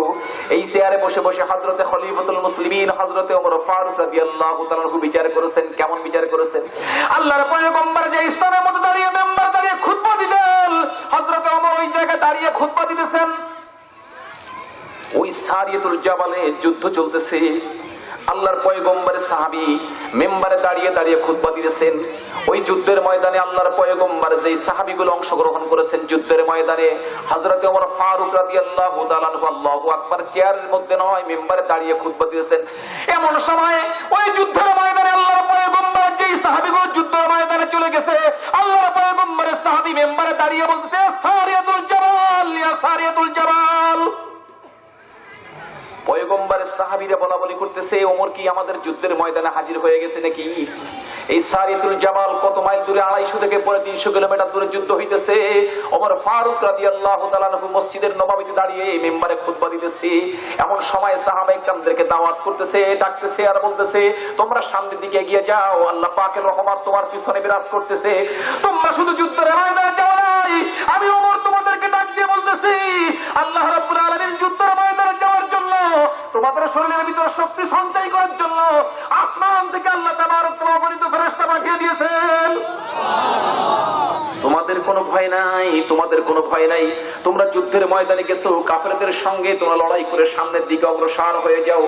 এই চেয়ারে বসে বসে হযরতে খলিফাতুল মুসলিমিন হযরতে ওমর ফারুক রাদিয়াল্লাহু তাআলা বিচার করেছেন। কেমন বিচার করেছেন? আল্লাহর পয়গম্বর যে স্থানের মধ্যে দাঁড়িয়ে মেম্বার দাঁড়িয়ে খুতবা দিতেন, হযরতে ওমর ওই জায়গায় দাঁড়িয়ে খুতবা দিতেছেন। ওই সারিয়াতুল জাবালে যুদ্ধ চলতেছে, আল্লাহর পয়গম্বরের সাহাবী মেম্বারে দাঁড়িয়ে দাঁড়িয়ে খুতবা দিতেছেন। ওই যুদ্ধের ময়দানে আল্লাহর পয়গম্বর যেই সাহাবীগুলো অংশগ্রহণ করেছেন যুদ্ধের ময়দানে, হযরতে ওমর ফারুক রাদিয়াল্লাহু তাআলা আল্লাহু আকবার চেয়ারের মধ্যে নয় মেম্বারে দাঁড়িয়ে খুতবা দিতেছেন। এমন সময় ওই যুদ্ধের ময়দানে আল্লাহর পয়গম্বর যেই সাহাবীগুলো যুদ্ধের ময়দানে চলে গেছে, আল্লাহর পয়গম্বরের সাহাবী মেম্বারে দাঁড়িয়ে বলতেছে, সারিয়াতুল জাবাল ইয়া সারিয়াতুল জাবাল। পয়গম্বরের সাহাবীরা বলা বলি করতেছে, ওমর কি আমাদের যুদ্ধের ময়দানে হাজির হয়ে গেছে নাকি? এই সারিয়াতুল জাবাল কত মাইল দূরে, 250 থেকে 300 কিলোমিটার দূরে যুদ্ধ হইতেছে। ওমর ফারুক রাদিয়াল্লাহু তাআলা মসজিদের নববীতে দাঁড়িয়ে মেম্বারে খুতবা দিতেছে। এমন সময় সাহাবায়ে কেরামদেরকে দাওয়াত করতেছে, ডাকতেছে আর বলতেছে, তোমরা সামনের দিকে এগিয়ে যাও, আল্লাহ পাকের রহমত তোমার পিছনে বিরাজ করতেছে। তোমরা শুধু যুদ্ধের ময়দানে যাও নাই, আমি ওমর তোমাদেরকে ডাক দিয়ে বলতেছি, আল্লাহ রাব্বুল আলামিন যুদ্ধের ময়দানে যাওয়ার জন্য, তোমাদের শরীরের ভিতরে শক্তি সঞ্চয় করার জন্য আসমান থেকে আল্লাহ তাবারক ওয়া তাআলা অগণিত ফেরেশতা পাঠিয়ে দিয়েছেন। তোমাদের কোনো ভয় নাই, তোমাদের কোনো ভয় নাই। তোমরা যুদ্ধের ময়দানে গেছো, কাফেরদের সঙ্গে তোমরা লড়াই করে সামনের দিকে অগ্রসর হয়ে যাও।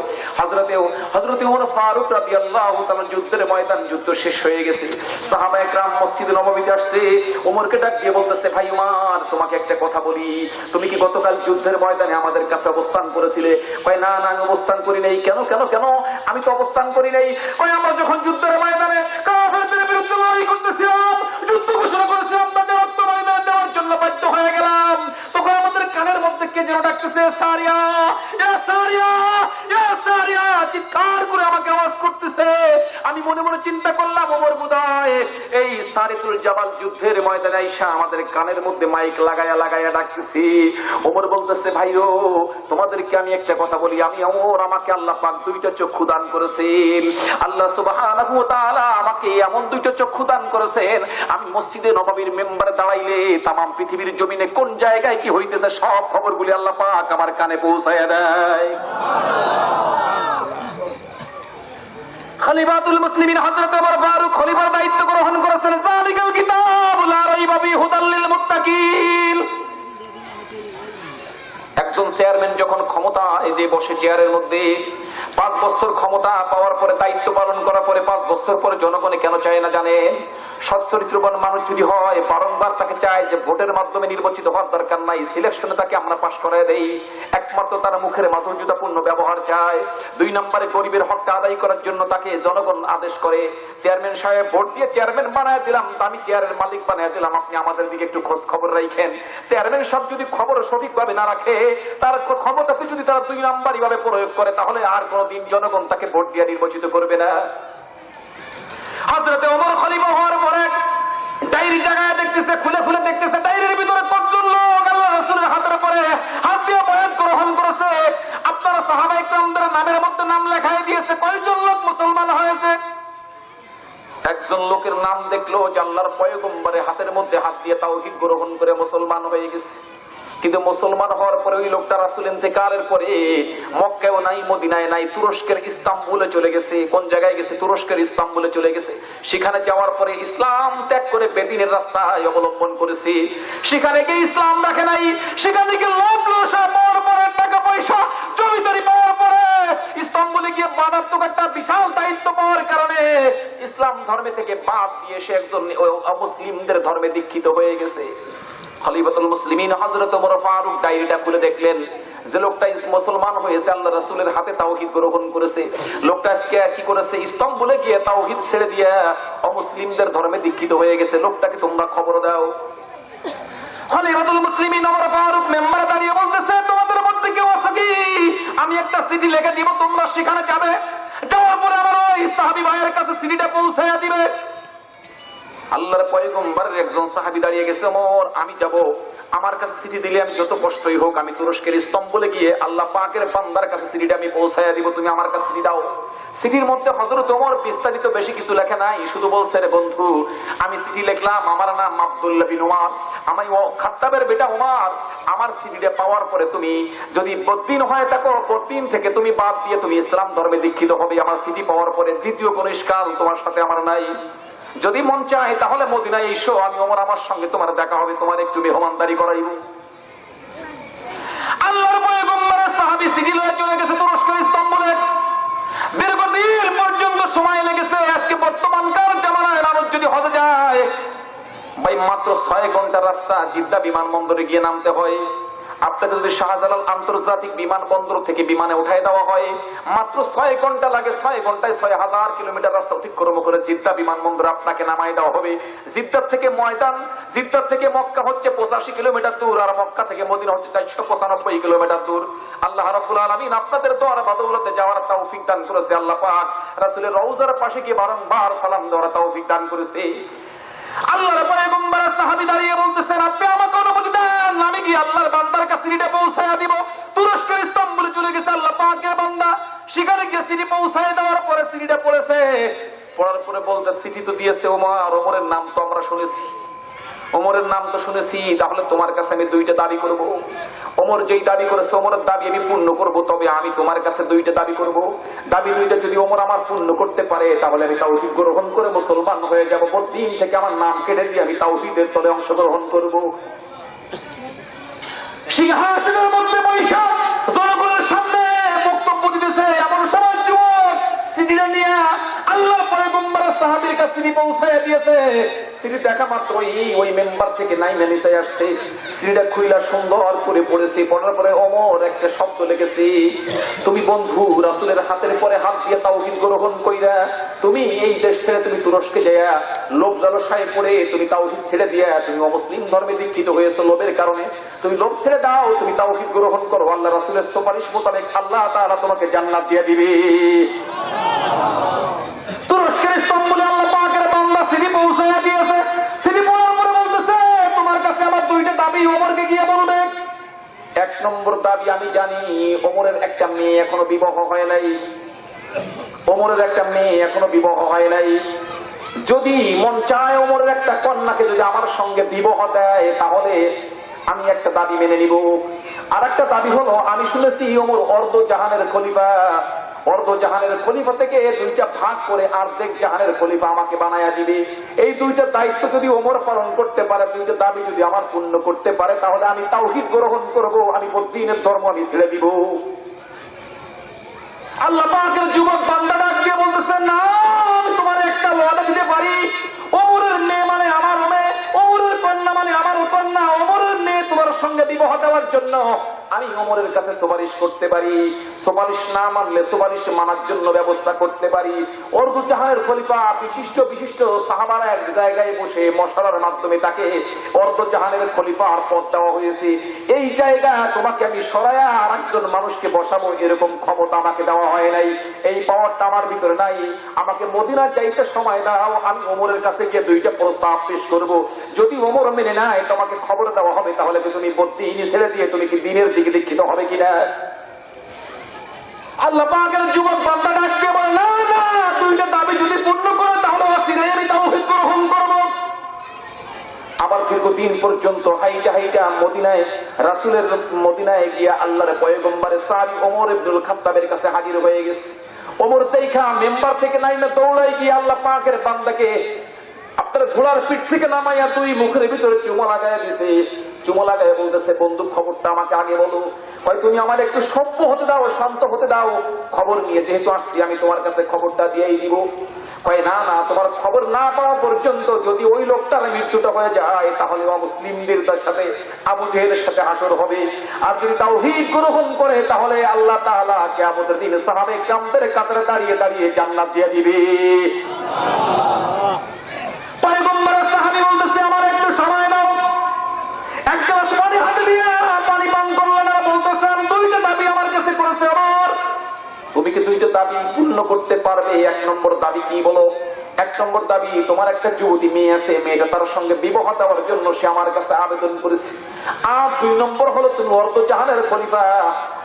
হযরতে ওমর ফারুক রাদিয়াল্লাহু তাআলা যুদ্ধের ময়দান, যুদ্ধ শেষ হয়ে গেছে। সাহাবায়ে কেরাম মসজিদে নববীতে আসছে, ওমরকে ডাক দিয়ে বলতেছে, ভাই ওমর, তোমাকে একটা কথা বলি, তুমি কি গতকাল যুদ্ধের ময়দানে আমাদের কাছে অবস্থান করেছিলে? কয়, না না, আমি অবস্থান করি নাই। কেন কেন কেন? আমি তো অবস্থান করি নাই। কয়, আমরা যখন যুদ্ধের ময়দানে কাফেরদের বিরুদ্ধে লড়াই করতেছিলাম, যুদ্ধ ঘোষণা করেছিলাম, তাদের রক্ত ময়দান দেওয়ার জন্য বাধ্য হয়ে গেলাম, তখন আমাদের কানের মধ্যে কে যেন ডাকতেছে, সারিয়া ইয়া সারিয়া ইয়া সারিয়া, চিৎকার করে আমাকে আওয়াজ করতেছে। আমি মনে মনে চিন্তা করলাম, ওমর বোধহয় এই সারিয়াতুল জাবাল যুদ্ধের ময়দানে আইসা আমাদের কানের মধ্যে মাইক লাগায়া লাগায়া ডাকতেছি। ওমর বলতেছে, ভাইরো, তোমাদেরকে আমি একটা কথা বলি, আমি ওমর, আমাকে আল্লাহ পাক 2টা চক্ষু দান করেছেন। আল্লাহ সুবহানাহু ওয়া তাআলা আমাকে এমন 2টা চক্ষু দান করেছেন, আমি মসজিদে নববীর মেম্বারে দাঁড়াইলে তামাম পৃথিবীর জমিনে কোন জায়গায় কি হইতেছে সব খবরগুলি আল্লাহ পাক আমার কানে পৌঁছায় দেয়। খলিফাতুল মুসলিমিন হযরত ওমর ফারুক খলিফার দায়িত্ব গ্রহণ করেছেন। যালিকাল কিতাবু লা রাইবা ফিহি হুদাল লিল মুত্তাকিন। একজন চেয়ারম্যান যখন ক্ষমতা এই যে বসে চেয়ারের মধ্যে, 5 বছর ক্ষমতা পাওয়ার পরে, দায়িত্ব পালন করার পরে 5 বছর পরে জনগণে কেন চায় না জানেন? সচ্চরিত্রবান মানুষ যদি হয়, বারংবার তাকে চায় যে ভোটের মাধ্যমে নির্বাচিত হওয়ার দরকার নাই, সিলেকশনে তাকে আমরা পাশ করায় দেই। একমাত্র তার মুখের মাধুর্যতাপূর্ণ ব্যবহার চায়। 2 নম্বরে গরিবের হকটা আদায় করার জন্য তাকে জনগণ আদেশ করে, চেয়ারম্যান সাহেব ভোট দিয়ে চেয়ারম্যান বানায় দিলাম, আমি চেয়ারের মালিক বানায় দিলাম, আপনি আমাদের দিকে একটু খোঁজ খবর রাখেন। চেয়ারম্যান সব যদি খবর সঠিকভাবে না রাখে, তার ক্ষমতাকে যদি তারা 2 নম্বরই ভাবে প্রয়োগ করে, তাহলে আর কোনদিন জনগণ তাকে ভোট দিয়ে নির্বাচিত করবে না। হযরতে ওমর খলিফা হওয়ার পরে ডায়েরি জায়গায় দেখতেছে, খুলে খুলে দেখতেছে, ডায়েরির ভিতরে কতজন লোক আল্লাহ রাসূলের হাতের পরে হাত দিয়ে বয়াত গ্রহণ করেছে। আপনারা সাহাবায়ে কেরামদের নামের মধ্যে নাম লেখায় দিয়েছে। কয়জন লোক মুসলমান হয়েছে? একজন লোকের নাম দেখলো যে আল্লাহর পয়গম্বরের হাতের মধ্যে হাত দিয়ে তাওহীদ গ্রহণ করে মুসলমান হয়ে গেছে। কিন্তু মুসলমান হওয়ার পরে ওই লোকটা রাসূল ইন্তেকালের পরে মক্কায়ও নাই, মদিনায় নাই, তুরস্কের ইস্তাম্বুলে চলে গেছে। কোন জায়গায় গেছে? তুরস্কের ইস্তাম্বুলে চলে গেছে। সেখানে যাওয়ার পরে ইসলাম ত্যাগ করে বেদিনের রাস্তায় অবলম্বন করেছে। সেখানে গিয়ে ইসলাম রাখে নাই, সেখান থেকে লোভ লালসা পাওয়ার পরে, টাকা পয়সা জমিদারি পাওয়ার পরে ইস্তাম্বুলে গিয়ে মারাত্মক একটা বিশাল দায়িত্ব পাওয়ার কারণে ইসলাম ধর্মে থেকে বাদ দিয়ে সে একজন অমুসলিমদের ধর্মে দীক্ষিত হয়ে গেছে। খলিফাতুল মুসলিমিন হযরত ওমর ফারুক ডায়েরিটা খুলে দেখলেন যে লোকটা মুসলমান হয়েছে, আল্লাহ রাসূলের হাতে তাওহীদ গ্রহণ করেছে। লোকটা আজকে কি করেছে? ইস্তাম্বুলে গিয়ে তাওহীদ ছেড়ে দিয়ে অমুসলিমদের ধর্মে দীক্ষিত হয়ে গেছে। লোকটাকে তোমরা খবর দাও। খলিফাতুল মুসলিমিন ওমর ফারুক মেম্বারে দাঁড়িয়ে বলতেছে, তোমাদের মধ্যে কেউ আছে কি? আমি একটা চিঠি লিখে দিব, তোমরা সেখানে যাবে, যাওয়ার পরে আমার ওই সাহাবী ভাইয়ের কাছে চিঠিটা পৌঁছায়া দিবে। আল্লাহর পয়গম্বরের একজন সাহাবী দাঁড়িয়ে গেছে, ওমর আমি যাব, আমার কাছে চিঠি দিলে আমি যত কষ্টই হোক আমি তুরস্কের ইস্তাম্বুলে গিয়ে আল্লাহ পাকের বান্দার কাছে চিঠিটা আমি পৌঁছাইয়া দিব, তুমি আমার কাছে চিঠি দাও। চিঠির মধ্যে হযরত ওমর বিস্তারিত বেশি কিছু লেখে নাই, শুধু বলছে, রে বন্ধু, আমি চিঠি লিখলাম, আমার নাম আব্দুল্লাহ বিন ওমর, আমি খাত্তাবের বেটা ওমর। আমার চিঠিটা পাওয়ার পরে তুমি যদি বদ্দিন হয়ে থাকো, বদ্দিন থেকে তুমি বাদ দিয়ে তুমি ইসলাম ধর্মে দীক্ষিত হবে। আমার চিঠি পাওয়ার পরে দ্বিতীয় কোন ইশকাল তোমার সাথে আমার নাই। যদি মন চায় তাহলে মদিনায় এসো, আমি ওমর আমার সঙ্গে তোমার দেখা হবে, তোমার একটু মেহমানদারি করাইব। আল্লাহর পয়গম্বরের সাহাবী চিঠি লয়ে চলে গেছে তুরস্কের ইস্তাম্বুলে। দীর্ঘদিন পর্যন্ত সময় লেগেছে। আজকে বর্তমানকার জামানায় মানুষ যদি হজে যায়, ভাই মাত্র 6 ঘন্টার রাস্তা জিদ্দা বিমানবন্দরে গিয়ে নামতে হয়। আপনাকে যদি শাহজালাল আন্তর্জাতিক বিমানবন্দর থেকে বিমানে উঠাই দেওয়া হয়, মাত্র 6 ঘন্টা লাগে। 6 ঘন্টায় 6000 কিলোমিটার রাস্তা অতিক্রম করে জিদ্দা বিমানবন্দরে আপনাকে নামাই দেওয়া হবে। জিদ্দার থেকে ময়দান, জিদ্দার থেকে মক্কা হচ্ছে 85 কিলোমিটার দূর, আর মক্কা থেকে মদিনা হচ্ছে 495 কিলোমিটার দূর। আল্লাহ রাব্বুল আলামিন আপনাদের দোয়ার বদৌলতে যাওয়ার তৌফিক দান করেছে। আল্লাহ পাক রাসূলের রওজার পাশে গিয়ে বারংবার সালাম দেওয়ার তৌফিক দান করেছে। আল্লাহর পয়গম্বরের সাহাবী দাঁড়িয়ে বলতেছেন, আপনি আমাকে অনুমতি দেন, আমি কি আল্লাহর বান্দার কাছে চিঠিটা পৌঁছায়া দিব। তুরস্কের ইস্তাম্বুলে চলে গেছে আল্লাহ পাকের বান্দা, সেখানে গিয়ে চিঠি পৌঁছায় দেওয়ার পরে চিঠিটা পড়েছে। পড়ার পরে বলতে, চিঠি তো দিয়েছে ওমর, ওমরের নাম তো আমরা শুনেছি, ওমরের নাম তো শুনেছি, তাহলে তোমার কাছে আমি 2টা দাবি করব। ওমর যেই দাবি করেছে, ওমরের দাবি আমি পূর্ণ করব, তবে আমি তোমার কাছে 2টা দাবি করব। দাবি 2টা যদি ওমর আমার পূর্ণ করতে পারে, তাহলে আমি তাওহীদ গ্রহণ করে মুসলমান হয়ে যাব। দিন থেকে আমার নাম কেটে দিয়ে আমি তাওহীদের তলে অংশগ্রহণ করব। সিংহাসনের মধ্যে বৈশা জনগণের সামনে বক্তব্য দিতেছে, এমন সময় যুবক চিঠিটা নিয়ে আল্লাহ পয়গম্বরের সাহাবীর কাছে চিঠি পৌঁছায় দিয়েছে। চিঠি দেখা মাত্রই ওই মেম্বার থেকে নাইমা নিচে আসছে, চিঠিটা খুইলা সুন্দর করে পড়েছে। পড়ার পরে ওমর একটা শব্দ লিখেছে, তুমি বন্ধু রাসূলের হাতের পরে হাত দিয়ে তাওহীদ গ্রহণ কইরা তুমি এই দেশ ছেড়ে তুমি তুরস্কে যায়া লোভ লালসায় পড়ে তুমি তাওহীদ ছেড়ে দিয়া তুমি অমুসলিম ধর্মে দীক্ষিত হয়েছো লোভের কারণে। তুমি লোভ ছেড়ে দাও, তুমি তাওহীদ গ্রহণ করো, আল্লাহ রাসূলের সুপারিশ মোতাবেক আল্লাহ তাআলা তোমাকে জান্নাত দিয়ে দিবে। তুরস্কের ইস্তাম্বুলে আল্লাহ পাকের বান্দা চিঠি পৌঁছায়া দিয়েছে। চিঠি পড়ার পরে বলতেছে, তোমার কাছে আমার 2টা দাবি ওমরকে গিয়ে বলবে। 1 নম্বর দাবি, আমি জানি ওমরের একটা মেয়ে এখনো বিবাহ হয় নাই, ওমরের একটা মেয়ে এখনো বিবাহ হয় নাই। যদি মন চায় ওমরের একটা কন্যাকে যদি আমার সঙ্গে বিবাহ দেয়, তাহলে আমি একটা দাবি মেনে নিব। আর একটা দাবি হলো, আমি শুনেছি ওমর অর্ধ জাহানের খলিফা, অর্ধ জাহানের খলিফা থেকে 2টা ভাগ করে অর্ধেক জাহানের খলিফা আমাকে বানায়া দিবে। এই 2টা দায়িত্ব যদি ওমর পালন করতে পারে, 2টা দাবি যদি আমার পূর্ণ করতে পারে, তাহলে আমি তাওহীদ গ্রহণ করব, আমি বদ্দিনের ধর্ম আমি ছেড়ে দিব। আল্লাহ পাকের যুবক বান্দা ডাক দিয়ে বলতেছে, না, আমি তোমার একটা ওয়াদা দিতে পারি, ওমরের মেয়ে মানে আমার মেয়ে, ওমরের কন্যা মানে আমার কন্যা, ওমরের মেয়ে তোমার সঙ্গে বিবাহ দেওয়ার জন্য আমি ওমরের কাছে সুপারিশ করতে পারি। সুপারিশ না মানলে সুপারিশ মানার জন্য ব্যবস্থা করতে পারি। অর্ধ জাহানের খলিফা বিশিষ্ট বিশিষ্ট সাহাবারা এক জায়গায় বসে মশালার মাধ্যমে তাকে অর্ধ জাহানের খলিফার পদ দেওয়া হয়েছে। এই জায়গা তোমাকে আমি সরায়া আর একজন মানুষকে বসাবো, এরকম ক্ষমতা আমাকে দেওয়া হয় নাই, এই পাওয়ারটা আমার ভিতরে নাই। আমাকে মদিনা যাইতে সময় দাও, আমি ওমরের কাছে গিয়ে 2টা প্রস্তাব পেশ করব। যদি ওমর মেনে নেয়, তোমাকে খবর দেওয়া হবে, তাহলে তুমি বদ্দিন ছেড়ে দিয়ে তুমি কি দ্বীনের দিকে দীক্ষিত হবে কিনা। আল্লাহ পাকের যুবক বান্দা ডাক দিয়ে বলে, না না, 2টা দাবি যদি পূর্ণ করে, তাহলে অচিরেই আমি তাওহীদ গ্রহণ করব। আবার দীর্ঘদিন পর্যন্ত হাইটা হাইটা মদিনায় রাসূলের মদিনায় গিয়া আল্লাহর পয়গম্বরের সাহাবী ওমর ইবনুল খাত্তাবের কাছে হাজির হয়ে গেছে। ওমর দেখা মেম্বার থেকে নাইমা দৌড়াই গিয়ে আল্লাহ পাকের বান্দাকে আপনার ঘোড়ার পিঠ থেকে নামাইয়া 2 মুখের ভিতরে চুমা লাগাইয়া দিছে। চুমা লাগাইয়া বলতেছে, বন্ধু খবরটা আমাকে আগে বলো, তুমি আমার একটু সভ্য হতে দাও, শান্ত হতে দাও, খবর নিয়ে যেহেতু আসছি আমি তোমার কাছে খবরটা দিয়েই দিব। না না, তোমার খবর না পাওয়া পর্যন্ত যদি ওই লোকটার মৃত্যুটা হয়ে যায়, তাহলে মুসলিমদের সাথে আবু জেহেলের সাথে হাসর হবে। আর যদি তাওহীদ গ্রহণ করে, তাহলে আল্লাহ তাআলা কিয়ামতের দিন সাহাবে কিরামদের কাতারে দাঁড়িয়ে দাঁড়িয়ে জান্নাত দিয়ে দিবে। পয়গম্বরের সাহাবী বলতেছে, আমার একটু সময় দাও, এক গ্লাস পানি হাতে দিয়ে পানি পান করলেন আর বলতেছেন, 2টা দাবি আমার কাছে করেছে ওমর, তুমি কি 2টা দাবি পূর্ণ করতে পারবে। 1 নম্বর দাবি কি বলো? 1 নম্বর দাবি, তোমার একটা যুবতী মেয়ে আছে, মেয়েটা তার সঙ্গে বিবাহ দেওয়ার জন্য সে আমার কাছে আবেদন করেছে। আর 2 নম্বর হলো তুমি অর্ধজাহানের খলিফা,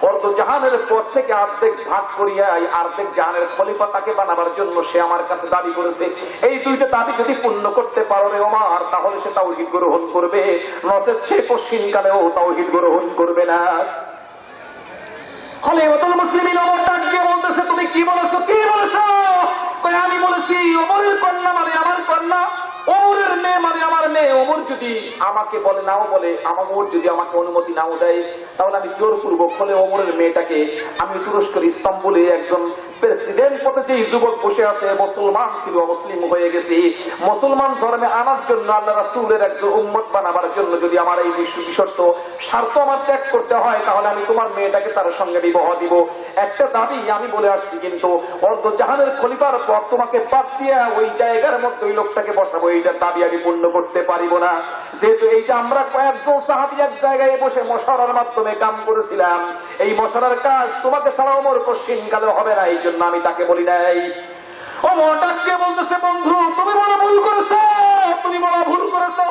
অর্ধজাহানের পর থেকে অর্ধেক ভাগ করিয়া অর্ধেক জাহানের খলিফা তাকে বানাবার জন্য সে আমার কাছে দাবি করেছে। এই 2টা দাবি যদি পূর্ণ করতে পারো রে ওমর, তাহলে সে তাওহীদ গ্রহণ করবে, নচেত সে পশ্চিমকালেও তাওহীদ গ্রহণ করবে না। খলিফাতুল মুসলিমিন ওমর ডাক দিয়ে বলতেছে, তুমি কি বলেছো? কি বলেছো? কই আমি বলেছি ওমরের কন্যা মানে আমার কন্যা, ওমরের মেয়ে মানে আমার মেয়ে। ওমর যদি আমাকে বলে নাও বলে, ওমর যদি আমাকে অনুমতি নাও দেয়, তাহলে আমি জোরপূর্বক হলে ওমরের মেয়েটাকে আমি তুরস্কের ইস্তাম্বুলে একজন প্রেসিডেন্ট পদে যে যুবক বসে আছে, মুসলমান ছিল, মুসলিম হয়ে গেছে, মুসলমান ধর্মে আনার জন্য, আল্লাহ রাসূলের একজন উম্মত বানাবার জন্য যদি আমার এই শর্ত স্বার্থ আমার ত্যাগ করতে হয়, তাহলে আমি তোমার মেয়েটাকে তার সঙ্গে বিবাহ দিব। একটা দাবি আমি বলে আসছি, কিন্তু অর্ধজাহানের খলিফার পর তোমাকে বাদ দিয়ে ওই জায়গার মধ্যে ওই লোকটাকে বসাবো, এইটার দাবি আমি পূর্ণ করতে পারিব না। যেহেতু এইটা আমরা কয়েকজন সাহাবী এক জায়গায় বসে মশারার মাধ্যমে কাম করেছিলাম, এই মশারার কাজ তোমাকে ছাড়া ওমর পশ্চিমকালে হবে না, এই জন্য আমি তাকে বলি নাই। ওমর ডাককে বলতেছে, বন্ধু তুমি বড় ভুল করেছো, তুমি বড় ভুল করেছো।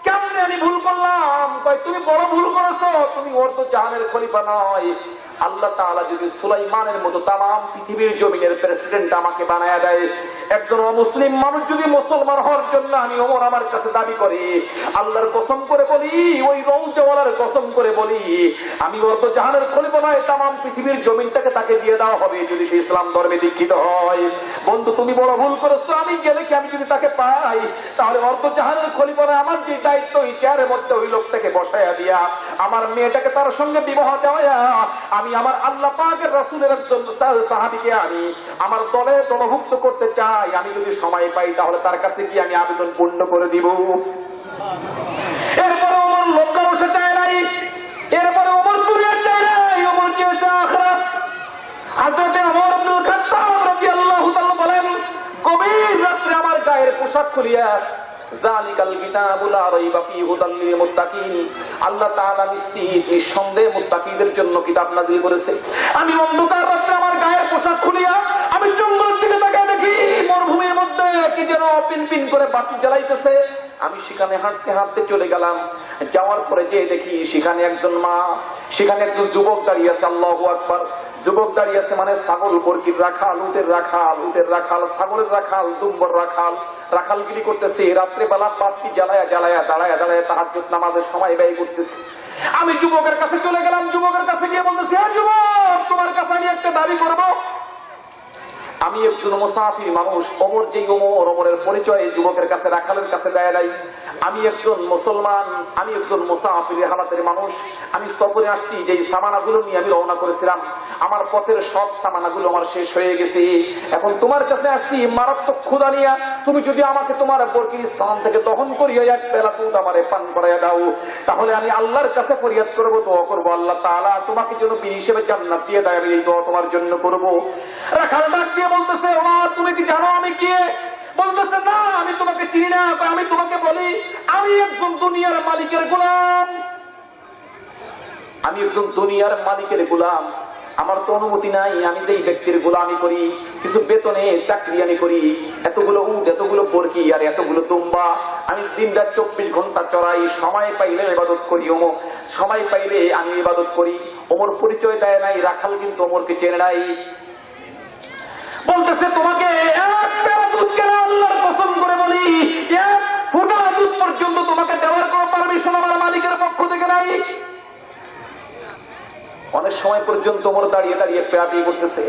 কেমনে আমি ভুল করলাম? কই তুমি বড় ভুল করেছো, তুমি অর্ধজাহানের খলিফা নয়। আল্লাহ তাআলা যদি সুলাইমানের মতো তামাম পৃথিবীর জমিনের প্রেসিডেন্ট আমাকে বানায়া দেয়, একজন মুসলিম মানুষ যদি মুসলমান হওয়ার জন্য আমি ওমর আমার কাছে দাবি করি, আল্লাহর কসম করে বলি, ওই রৌজাওয়ালার কসম করে বলি, আমি অর্ধজাহানের খলিফা নয়, তামাম পৃথিবীর জমিনটাকে তাকে দিয়ে দেওয়া হবে যদি সে ইসলাম ধর্মে দীক্ষিত হয়। বন্ধু তুমি বড় ভুল করেছো, আমি গেলে কি আমি যদি তাকে পাই, তাহলে অর্ধজাহানের খলিফা নয়, আমার যে দায়িত্ব ওই চেয়ারের মধ্যে ওই লোকটাকে বসাইয়া দিয়া আমার মেয়েটাকে তার সঙ্গে বিবাহ দেওয়া, আমি আমার আল্লাহ পাকের রাসূলের একজন সাহাবীকে আমি আমার দলে দলভুক্ত করতে চাই। আমি যদি সময় পাই তাহলে তার কাছে গিয়ে আমি আবেদন পূর্ণ করে দিব। এরপরে ওমর লোকালসে চায় নাই, এরপরে ওমর দুনিয়া চায় নাই, ওমর চেয়েছে আখিরাত। হযরত ওমর ইবনে খাত্তাব রাদিয়াল্লাহু তাআলা বলেন, গভীর রাত্রে আমার গায়ের পোশাক খুলিয়া যালিকাল কিতাবুল লা রাইবা ফীহি হুদাল লিল মুত্তাকিন, আল্লাহ তাআলা নিঃসন্দেহে মুত্তাকিদের জন্য কিতাব নাযিল করেছে। আমি অন্ধকার রাতে আমার গায়ের পোশাক খুলিয়া আমি জঙ্গলের দিকে তাকিয়ে দেখি মরুভূমির মধ্যে কি যেন পিনপিন করে বাতি জ্বালাইতেছে। আমি সেখানে হাঁটতে হাঁটতে চলে গেলাম, যাওয়ার পরে যে দেখি সেখানে একজন মা, সেখানে একজন যুবক দাঁড়িয়ে আছে। আল্লাহু আকবার। যুবক দাঁড়িয়ে আছে মানে ছাগল বর্গির রাখাল, উটের রাখাল, উটের রাখাল, ছাগলের রাখাল, দুম্বর রাখাল, রাখালগিরি করতেছে। রাত্রেবেলা বাতি জ্বালায়া জ্বালায়া দাঁড়ায়া দাঁড়ায়া তাহাজ্জুদ নামাজের সময় ব্যয় করতেছে। আমি যুবকের কাছে চলে গেলাম, যুবকের কাছে গিয়ে বলতেছি, হ্যাঁ যুবক, তোমার কাছে আমি একটা দাবি করবো। আমি একজন মুসাফির মানুষ। ওমর যেই ওমরের পরিচয় যুবকের কাছে রাখালের কাছে দেয় নাই। আমি একজন মুসলমান, আমি একজন মুসাফির হালাতের মানুষ। আমি সফরে আসছি, যেই সামানাগুলো নিয়ে আমি রওনা করেছিলাম, আমার পথের সব সামানাগুলো আমার শেষ হয়ে গেছে। এখন তোমার কাছে আসছি মারাত্মক ক্ষুধা নিয়ে, তুমি যদি আমাকে তোমার বর্গির স্থান থেকে দহন করিয়া এক বেলা দুধ আমারে পান করাইয়া দাও, তাহলে আমি আল্লাহর কাছে ফরিয়াদ করবো, দোয়া করবো, আল্লাহ তাআলা তোমাকে যেন বিনি হিসেবে জান্নাত দিয়ে দেয়। আমি এই দোয়া তোমার জন্য করবো। রাখাল ডাক দিয়ে বলতেছে, ওমর তুমি কি জানো আমি কে? বলতেছে, না আমি তোমাকে চিনি না। আমি তোমাকে বলি, আমি একজন দুনিয়ার মালিকের গোলাম, আমি একজন দুনিয়ার মালিকের গোলাম। আমার তো অনুমতি নাই, আমি যেই ব্যক্তির গোলামি করি, কিছু বেতনে চাকরি আমি করি, এতগুলো উট, এতগুলো বর্গি আর এতগুলো দুম্বা, আমি দিনরাত 24 ঘন্টা চড়াই, সময় পাইলে ইবাদত করি। ওমর সময় পাইলে আমি ইবাদত করি। ওমর পরিচয় দেয় নাই, রাখাল কিন্তু ওমরকে চেনে নাই। বলতেছে, তোমাকে এক পেয়ালা দুধ কেন আল্লাহর কসম করে বলি, এক ফোঁটা দুধ পর্যন্ত তোমাকে দেওয়ার কোনো পারমিশন আমার মালিকের পক্ষ থেকে নাই। অনেক সময় পর্যন্ত ওমর দাঁড়িয়ে দাঁড়িয়ে পেয়াপি করতেছে,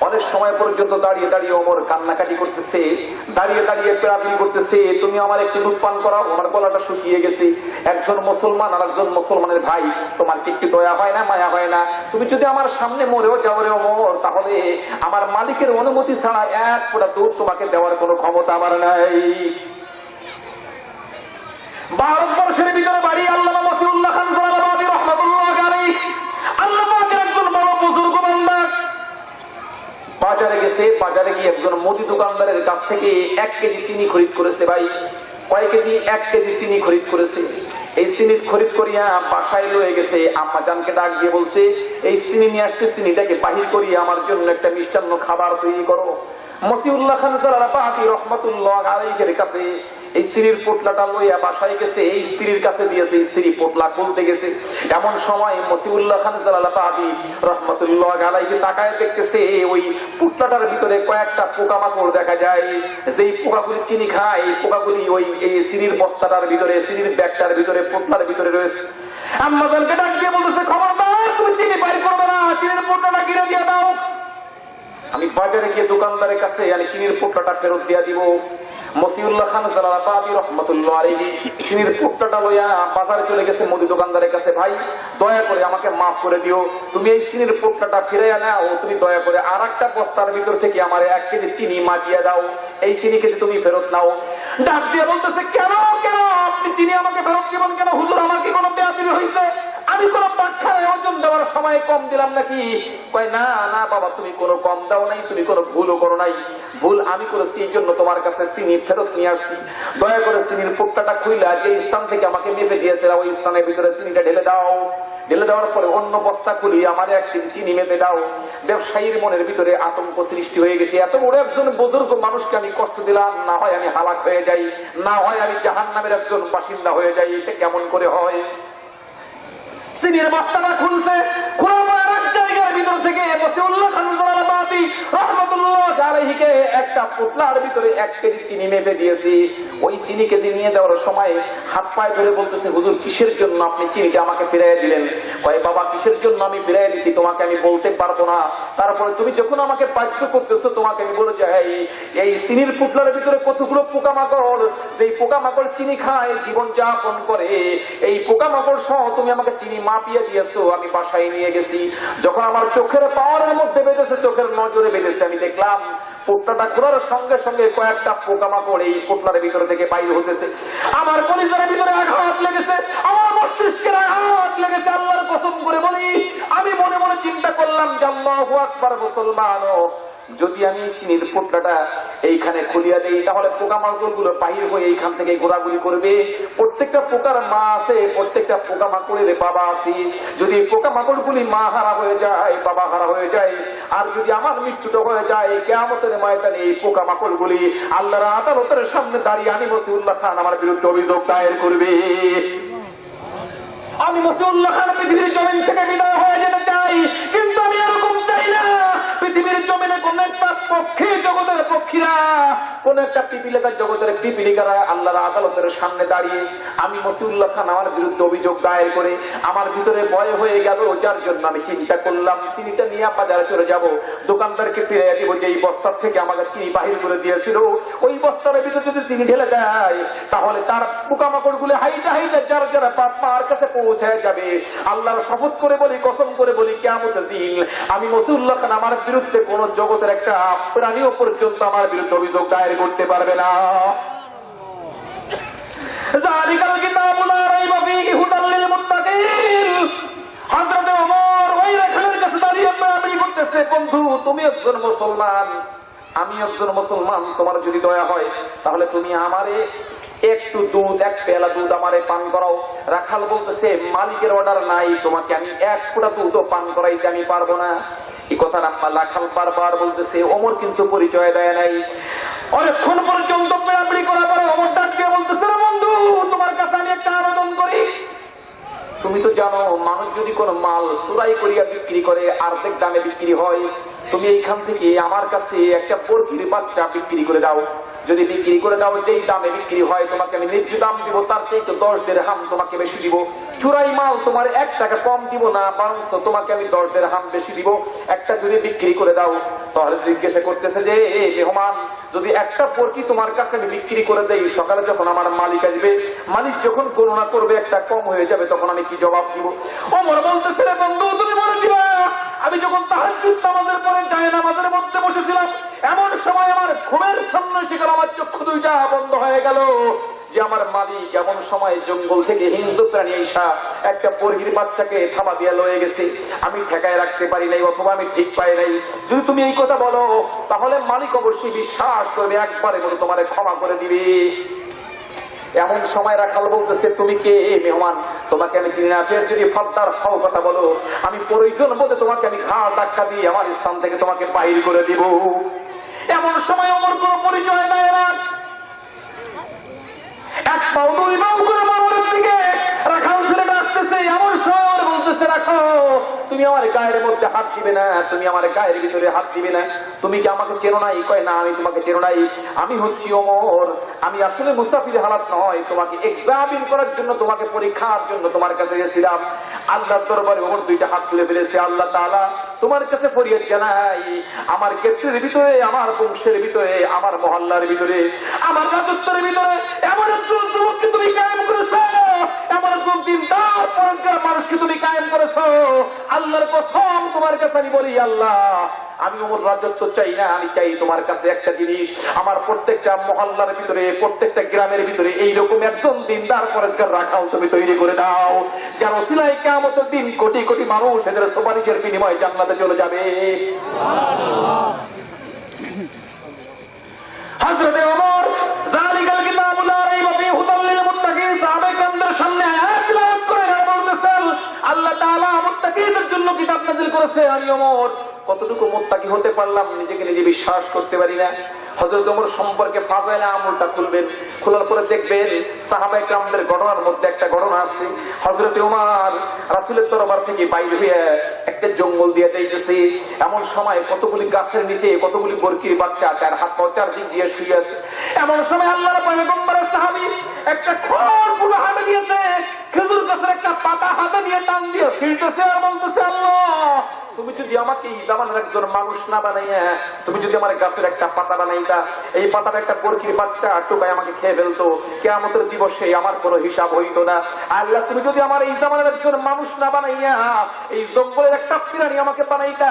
অনেক সময় পর্যন্ত দাঁড়িয়ে দাঁড়িয়ে ওমর কান্নাকাটি করতেছে, দাঁড়িয়ে দাঁড়িয়ে পেয়াপি করতেছে, তুমি আমার একটু দুধ পান করাও, আমার গলাটা শুকিয়ে গেছে। একজন মুসলমান আর একজন মুসলমানের ভাই, তোমার কি একটু দয়া হয় না, মায়া হয় না? তুমি যদি আমার সামনে মরেও যাও রে ওমর, তাহলে আমার মালিকের অনুমতি ছাড়া এক ফোঁটা দুধ তোমাকে দেওয়ার কোনো ক্ষমতা আমার নাই। ভারতবর্ষের ভিতরে বাড়ি আল্লামা মসিউল্লাহ খান জালালাবাদী রাহমাতুল্লাহ আলাইহি, আল্লাহ পাকের একজন বড় বুজুর্গ বান্দা। বাজারে গেছে, বাজারে গিয়ে একজন মুদি দোকানদারের কাছ থেকে 1 কেজি চিনি খরিদ করেছে। ভাই কয় কেজি? 1 কেজি চিনি খরিদ করেছে। এই চিনি খরিদ করিয়া বাসায় লয়ে গেছে। আম্মা জানকে ডাক দিয়ে বলছে, এই চিনি নিয়ে আসছে, চিনিটাকে বাহির করিয়া আমার জন্য একটা মিষ্টান্ন খাবার তৈরি করো। মসিউল্লাহ খান জালালাবাদী রহমাতুল্লাহ আলাইহির কাছে এই স্ত্রীর পোটলাটা লইয়া বাসায় গেছে, এই স্ত্রীর কাছে দিয়েছে। স্ত্রী পোটলা খুলতে গেছে, এমন সময় মসিউল্লাহ খান জালালাবাদী রহমাতুল্লাহ আলাইহি তাকায় দেখতেছে ওই পোটলাটার ভিতরে কয়েকটা পোকামাকড় দেখা যায়। যেই পোকাগুলি চিনি খায়, এই পোকাগুলি ওই এই স্ত্রীর বস্তাটার ভিতরে, স্ত্রীর ব্যাগটার ভিতরে, পোটলার ভিতরে রয়েছে। আম্মাজানকে ডাক দিয়ে বলতেছে, খবরদার তুমি চিনি বাইর করবে না, চিনির পোটলাটা কিনে দিয়ে দাও। আমি বাজারে গিয়ে দোকানদারের কাছে আমি চিনির পোটলাটা ফেরত দিয়া দিব। মসিউল্লাহ খান জালালাবাদী রহমাতুল্লাহ আলাইহি চিনির পোটলাটা লইয়া বাজারে চলে গেছে মুদি দোকানদারের কাছে। ভাই, দয়া করে আমাকে মাফ করে দিও, তুমি এই চিনির পোটলাটা ফিরাইয়া নাও, তুমি দয়া করে আরেকটা বস্তার ভিতর থেকে আমার 1 কেজি চিনি মাটিয়ে দাও, এই চিনি কেজি তুমি ফেরত নাও। ডাক দিয়ে বলতেছে, কেন কেন আপনি চিনি আমাকে ফেরত দিবেন কেন? হুজুর, আমার কি কোনো বেয়াদবি হয়েছে? আমি কোন পাখায় ওজন দেওয়ার সময় কম দিলাম নাকি? কয়, না না বাবা, তুমি কোনো কম দাও নাই, তুমি কোনো ভুলও করো নাই। ভুল আমি করেছি, এই জন্য তোমার কাছে চিনি ফেরত নিয়ে আসছি। দয়া করে চিনির পোটলাটা খুইলা যে স্থান থেকে আমাকে মেপে দিয়েছিল ওই স্থানের ভিতরে চিনিটা ঢেলে দাও। ঢেলে দেওয়ার পরে অন্য বস্তা খুলি আমার 1 কেজি চিনি মেপে দাও। ব্যবসায়ীর মনের ভিতরে আতঙ্ক সৃষ্টি হয়ে গেছে, এত বড় একজন বুজুর্গ মানুষকে আমি কষ্ট দিলাম, না হয় আমি হালাক হয়ে যাই, না হয় আমি জাহান্নামের একজন বাসিন্দা হয়ে যাই, এটা কেমন করে হয়? চিনির বস্তাটা খুলছে, খোলার পর এক জায়গার ভিতর থেকে মসিউল্লাহ খান জালালাবাদী রহমাতুল্লাহ আলাইহিকে একটা পোটলার ভিতরে 1 কেজি চিনি মেপে দিয়েছি। ওই চিনি কেজি নিয়ে যাওয়ার সময় হাত পায়ে ধরে বলতেছে, হুজুর, কিসের জন্য আপনি চিনিটা আমাকে ফিরাইয়া দিলেন? কয়, বাবা, কিসের জন্য আমি ফিরাইয়া দিছি তোমাকে আমি বলতে পারবো না, তারপরে তুমি যখন আমাকে বাধ্য করতেছো তোমাকে আমি বলে যাই, এই চিনির পোটলার ভিতরে কতগুলো পোকামাকড়, যেই পোকামাকড় চিনি খায়, জীবন যাপন করে, এই পোকামাকড় সহ তুমি আমাকে চিনি মাপিয়ে দিয়েছো। আমি বাসায় নিয়ে গেছি, যখন আমার চোখের পাওয়ারের মধ্যে বেঁধেছে, চোখের নজরে বেঁধেছে, আমি দেখলাম পোটলাটা খোলার সঙ্গে সঙ্গে কয়েকটা পোকামাকড় এই পোটলার ভিতরে থেকে বাইর হতেছে। আমার কলিজার ভিতরে আঘাত লেগেছে, আমার মস্তিষ্কের আঘাত লেগেছে। আল্লাহর কসম করে বলি, আমি মনে মনে চিন্তা করলাম যে আল্লাহু আকবার, মুসলমান, যদি আমি চিনির পোটলাটা এইখানে খুলিয়া দেই তাহলে পোকামাকড় গুলো বাহির হয়ে এইখান থেকে ঘোরাঘুরি করবে। প্রত্যেকটা পোকার মা আছে, প্রত্যেকটা পোকামাকড়ের বাবা আছে। যদি পোকামাকড় গুলি মা হারা হয়ে যায়, বাবা হারা হয়ে যায়, আর যদি আমার মৃত্যুটা হয়ে যায়, কিয়ামতের ময়দানে এই পোকামাকড় গুলি আল্লাহর আদালতের সামনে দাঁড়িয়ে আমি মসিউল্লাহ খান আমার বিরুদ্ধে অভিযোগ দায়ের করবে। আমি মসিউল্লাহ খান পৃথিবীর জমিন থেকে বিদায় হয়ে যেতে চাই, কিন্তু আমি এরকম চাই না পৃথিবীর জমিনে কোন একটা পক্ষী জগতের পক্ষীরা, কোন একটা পিপিলিকার জগতের পিপিলিকারা আল্লাহর আদালতের সামনে দাঁড়িয়ে আমি মসিউল্লাহ খান আমার বিরুদ্ধে অভিযোগ দায়ের করে আমার ভিতরে ভয় হয়ে গেল, যার জন্য আমি চিন্তা করলাম চিনিটা নিয়ে বাজারে চলে যাব, দোকানদারকে ফিরে দিব যে এই বস্তার থেকে আমাকে চিনি বাহির করে দিয়েছিল, ওই বস্তার ভিতরে যদি চিনি ঢেলে দেয় তাহলে তার পোকামাকড় গুলো হাইটা হাইটা যারা যারা বাপ মার কাছে পৌঁছায় যাবে। আল্লাহর শপথ করে বলি, কসম করে বলি, কিয়ামতের দিন আমি মসিউল্লাহ খান আমার বিরুদ্ধে কোন জগতের একটা প্রাণীও পর্যন্ত আমার বিরুদ্ধে অভিযোগ দায়ের করতে পারবে না। যালিকাল কিতাবু লা রাইবা ফীহি হুদাল লিল মুত্তাকিন। হযরত ওমর ওই রাখালের কাছে দাঁড়িয়ে বড়াবড়ি করতেছে, বন্ধু, তুমি একজন মুসলমান, আমি একজন মুসলমান, তোমার যদি দয়া হয় তাহলে তুমি আমারে একটু দুধ, 1 পেয়ালা দুধ আমারে পান করাও। রাখাল বলতেছে, মালিকের অর্ডার নাই, তোমাকে আমি 1 ফোঁটা দুধও পান করাইতে আমি পারবো না। এই কথা রাখাল বারবার বলতেছে। ওমর কিন্তু পরিচয় দেয় নাই। অনেকক্ষণ পর্যন্ত পেড়াপিড়ি করার পরে ওমর ডাক দিয়ে বলতেছে, বন্ধু, তোমার কাছে আমি একটা আবেদন করি। তুমি তো জানো মানুষ যদি কোনো মাল চুরাই করিয়া বিক্রি করে অর্ধেক দামে বিক্রি হয়, তুমি এইখান থেকে আমার কাছে একটা পরকির বাচ্চা বিক্রি করে দাও। যদি বিক্রি করে দাও যেই দামে বিক্রি হয় তোমাকে আমি ন্যায্য দাম দিব, তার চেয়ে 10 দিরহাম তোমাকে বেশি দিব। চুরাই মাল তোমার 1 টাকা কম দিব না, বরঞ্চ তোমাকে আমি 10 দিরহাম বেশি দিব একটা যদি বিক্রি করে দাও। তাহলে জিজ্ঞাসা করতেছে যে, মেহমান, যদি একটা পরকি তোমার কাছে আমি বিক্রি করে দেই, সকালে যখন আমার মালিক আসবে, মালিক যখন গণনা করবে একটা কম হয়ে যাবে, তখন আমি কি জবাব দিব? ওমর বলতেছে, বন্ধু, তুমি বলে দিবা। আমি যখন তাহাজ্জুদ নামাজের পরে জায়নামাজের মধ্যে বসেছিলাম, এমন সময় আমার ঘুমের সামনে শিকার আমার চক্ষু দুইটা বন্ধ হয়ে গেল যে আমার মালিক এমন সময় জঙ্গল থেকে হিংস্র প্রাণী এসা একটা পরগির বাচ্চাকে থামা দিয়ে লয়ে গেছে। আমি ঠেকায় রাখতে পারি নাই, অথবা আমি ঠিক পাই নাই। যদি তুমি এই কথা বলো তাহলে মালিক অবশ্যই বিশ্বাস করবে, একবারে বলে তোমারে ক্ষমা করে দিবে। এমন সময় রাখাল বলতেছে, তুমি কে মেহমান? তোমাকে আমি চিনি না, ফের যদি ফাদ্দার হও কথা বলো, আমি প্রয়োজন বলে তোমাকে আমি ঘাড় ধাক্কা দিয়ে আমার স্থান থেকে তোমাকে বাহির করে দিব। এমন সময় আমার কোনো পরিচয় নাই না, এক পাও দুই পাও করে মামুনের দিকে রাখাল ছেলেটা আসতেছে। এমন সময় আমার বলতেছে, রাখো, তুমি আমার গায়ের মধ্যে হাত দিবে না, তুমি আমার গায়ের ভিতরে হাত দিবে না। তুমি কি আমাকে চেনো নাই? কয় না, আমি তোমাকে চেনো নাই, আমি হচ্ছি ওমর। আমি আসলে মুসাফির হালাত নয়, তোমাকে এক্সামিন করার জন্য, তোমাকে পরীক্ষার জন্য তোমার কাছে গেছিলাম। আল্লাহর দরবারে ওমর দুইটা হাত তুলে ফেলেছে। আল্লাহ তাআলা, তোমার কাছে ফরিয়াদ জানাই, আমার ক্ষেত্রের ভিতরে, আমার বংশের ভিতরে, আমার মহল্লার ভিতরে, আমার রাজত্বের ভিতরে এমন একজন যুবককে তুমি কায়েম করেছো, এমন একজন দিনদার পরহেজগার মানুষকে তুমি কায়েম করেছো। আল্লাহর কসম তোমার কাছে আমি বলি, আল্লাহ, আমি ওমর রাজত্ব চাই না, আমি চাই তোমার কাছে একটা জিনিস, আমার প্রত্যেকটা মহল্লার ভিতরে, প্রত্যেকটা গ্রামের ভিতরে এইরকম একজন দিনদার পরহেজগার রাখাও তুমি তৈরি করে দাও, যার ওসিলায় কিয়ামতের দিন কোটি কোটি মানুষ এদের সুপারিশের বিনিময়ে জান্নাতে চলে যাবে। হযরত ওমর যালিকাল কিতাবুল লা রাইবা ফীহি হুদাল লিল মুত্তাকিন সাহাবায়ে কেরামদের সামনে আয়াত তিলাওয়াত করে বলতেছেন, আল্লাহ তাআলা মুত্তাকিদের জন্য কিতাব নাযিল করেছে। আমি ওমর কতটুকু মুত্তাকি হতে পারলাম নিজেকে নিজে বিশ্বাস করতে পারি না। হযরত ওমর সম্পর্কে ফাজাইলে আমলটা খুলবেন, খোলার পরে দেখবেন সাহাবায়ে কেরামদের ঘটনার মধ্যে একটা ঘটনা আছে। হযরত ওমর রাসূলের দরবার থেকে বাইরে হয়ে একটা জঙ্গল দিয়ে যাইতেছে। এমন সময় কতগুলি গাছের নিচে কতগুলি বরকির বাচ্চা চার হাত পা চারদিক দিয়ে শুয়ে আছে। এমন সময় আল্লাহর পয়গম্বরের সাহাবী একটা খড় হাতে দিয়েছে, খেজুর গাছের একটা পাতা হাতে নিয়ে টান দিয়ে ছিঁড়তেছে আর বলতেছে, আল্লাহ, তুমি যদি আমাকে এই জামানের একজন মানুষ না বানাইয়া, তুমি যদি আমার গাছের একটা পাতা বানাইতা, এই পাতাটা একটা বরকির বাচ্চা টোকায় আমাকে খেয়ে ফেলতো, কিয়ামতের দিবসে আমার কোনো হিসাব হইতো না। আল্লাহ, তুমি যদি আমার এই জামানের একজন মানুষ না বানাইয়া এই জঙ্গলের একটা প্রাণী আমাকে বানাইতা,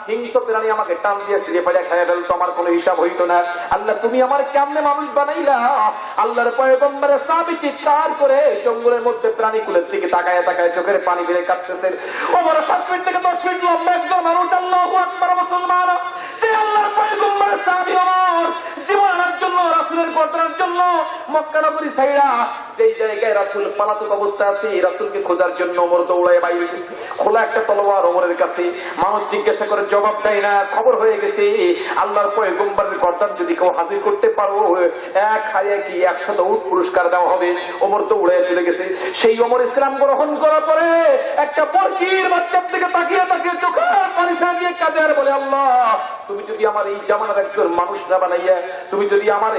হিংস্র প্রাণী আমাকে টান দিয়ে ছিঁড়ে ফেলে খেয়ে ফেলতো, আমার কোনো হিসাব হইতো না। আল্লাহ, তুমি আমার কেমনে মানুষ বানাইলা? আল্লাহর পয়গম্বরের সাহাবী চিৎকার করে জঙ্গলের মধ্যে প্রাণীগুলোর দিকে তাকায় তাকায় চোখের পানি ফেলে কাঁদতেছেন। ওমর 7 ফিট থেকে 10 ফিট লম্বা একজন মানুষ, আল্লাহু আকবার, মুসলমান, যে আল্লাহর পয়গম্বরের সাহাবী ওমর জীবনের জন্য, রাসূলের গর্দনের জন্য মক্কা নগরী ছাইরা যেই জায়গায় রাসূল পলাতক অবস্থায় আছে, রাসূলকে খোঁজার জন্য ওমর দৌড়ায় বাইরে গেছে। খোলা একটা তলোয়ার ওমরের কাছে, মানুষ জিজ্ঞাসা করে জবাব দেয় না, খবর হয়ে গেছে আল্লাহর পয়গম্বরের গর্দন যদি কেউ হাজির করতে পারো, এক হায়ে কি 100 উট পুরস্কার দেওয়া হবে। ওমর দৌড়ায় চলে গেছে। সেই ওমর ইসলাম গ্রহণ করার পরে একটা বরকির বাচ্চার দিকে তাকিয়ে তাকিয়ে চোখের পানি ছেড়ে দিয়ে কাঁদে আর বলে, আল্লাহ, তুমি যদি আমার এই জামানার একজন মানুষ না বানাইয়া, তুমি যদি আমার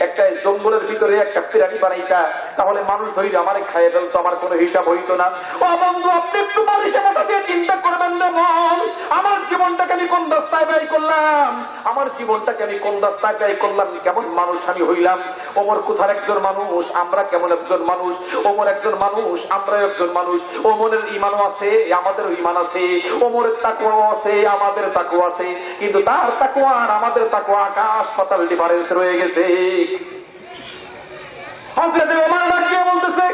একটা জঙ্গলের ভিতরে একটা প্রাণী বানাইতা, তাহলে মানুষ ধরে আমারে খাইয়ে ফেলতো, আমার কোনো হিসাব হইতো না। ও বন্ধু, আপনি একটু মানুষের মাথা দিয়ে চিন্তা করবেন না, মন, আমার জীবনটাকে আমি কোন রাস্তায় ব্যয় করলাম, আমার জীবনটাকে আমি কোন রাস্তায় ব্যয় করলাম, কেমন মানুষ আমি হইলাম। ওমর কোথার একজন মানুষ, আমরা কেমন একজন মানুষ। ওমর একজন মানুষ, আমরা একজন মানুষ। ওমরের ঈমানও আছে, আমাদেরও ঈমান আছে। ওমরের তাকওয়াও আছে, আমাদের তাকওয়া আছে, কিন্তু তার তাকওয়া আর আমাদের তাকওয়া আকাশ পাতাল ডিফারেন্স রয়ে গেছে। হযরত ওমর ডাকিয়ে বলতেছে,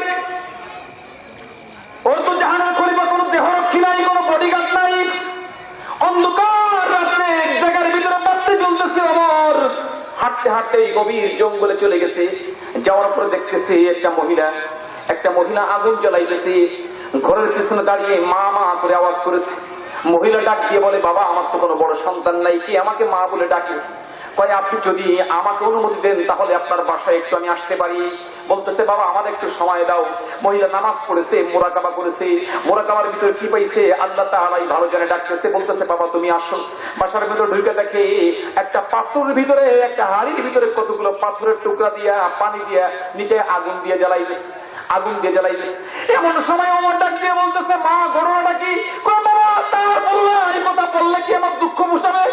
ওর তো জাহানের খলিফা, কোনো দেহরক্ষী নাই, কোনো বডিগার্ড নাই, অন্ধকার রাতে জায়গার ভিতরে বাতি জ্বলতেছে। ওমর হাঁটতে হাঁটতে গভীর জঙ্গলে চলে গেছে। যাওয়ার পরে দেখতেছে একটা মহিলা আগুন জ্বালাইতেছে। ঘরের পিছনে দাঁড়িয়ে মা মা করে আওয়াজ করেছে। মহিলা ডাক দিয়ে বলে, বাবা, আমার তো কোনো বড় সন্তান নাই, কি আমাকে মা বলে ডাকে? কয়, আপনি যদি আমাকে অনুমতি দেন তাহলে আপনার বাসায় একটু আমি আসতে পারি। বলতেছে, বাবা, আমার একটু সময় দাও। মহিলা নামাজ পড়েছে, মুরাকাবা করেছে। মুরাকাবার ভিতরে কি পাইছে আল্লাহ তাআলাই ভালো জানে, ডাকতেছে, বলতেছে, বাবা, তুমি আসো। বাসার ভিতরে ঢুকে দেখে একটা পাথরের ভিতরে, একটা হাড়ির ভিতরে কতগুলো পাথরের টুকরা দিয়া, পানি দিয়া, নিচে আগুন দিয়ে জ্বালাইতেছে। এমন সময় ওমর ডাক দিয়ে বলতেছে, মা, ঘটনাটা কি? তার বললা, এই কথা বললে কি আমার দুঃখ মুছাবে?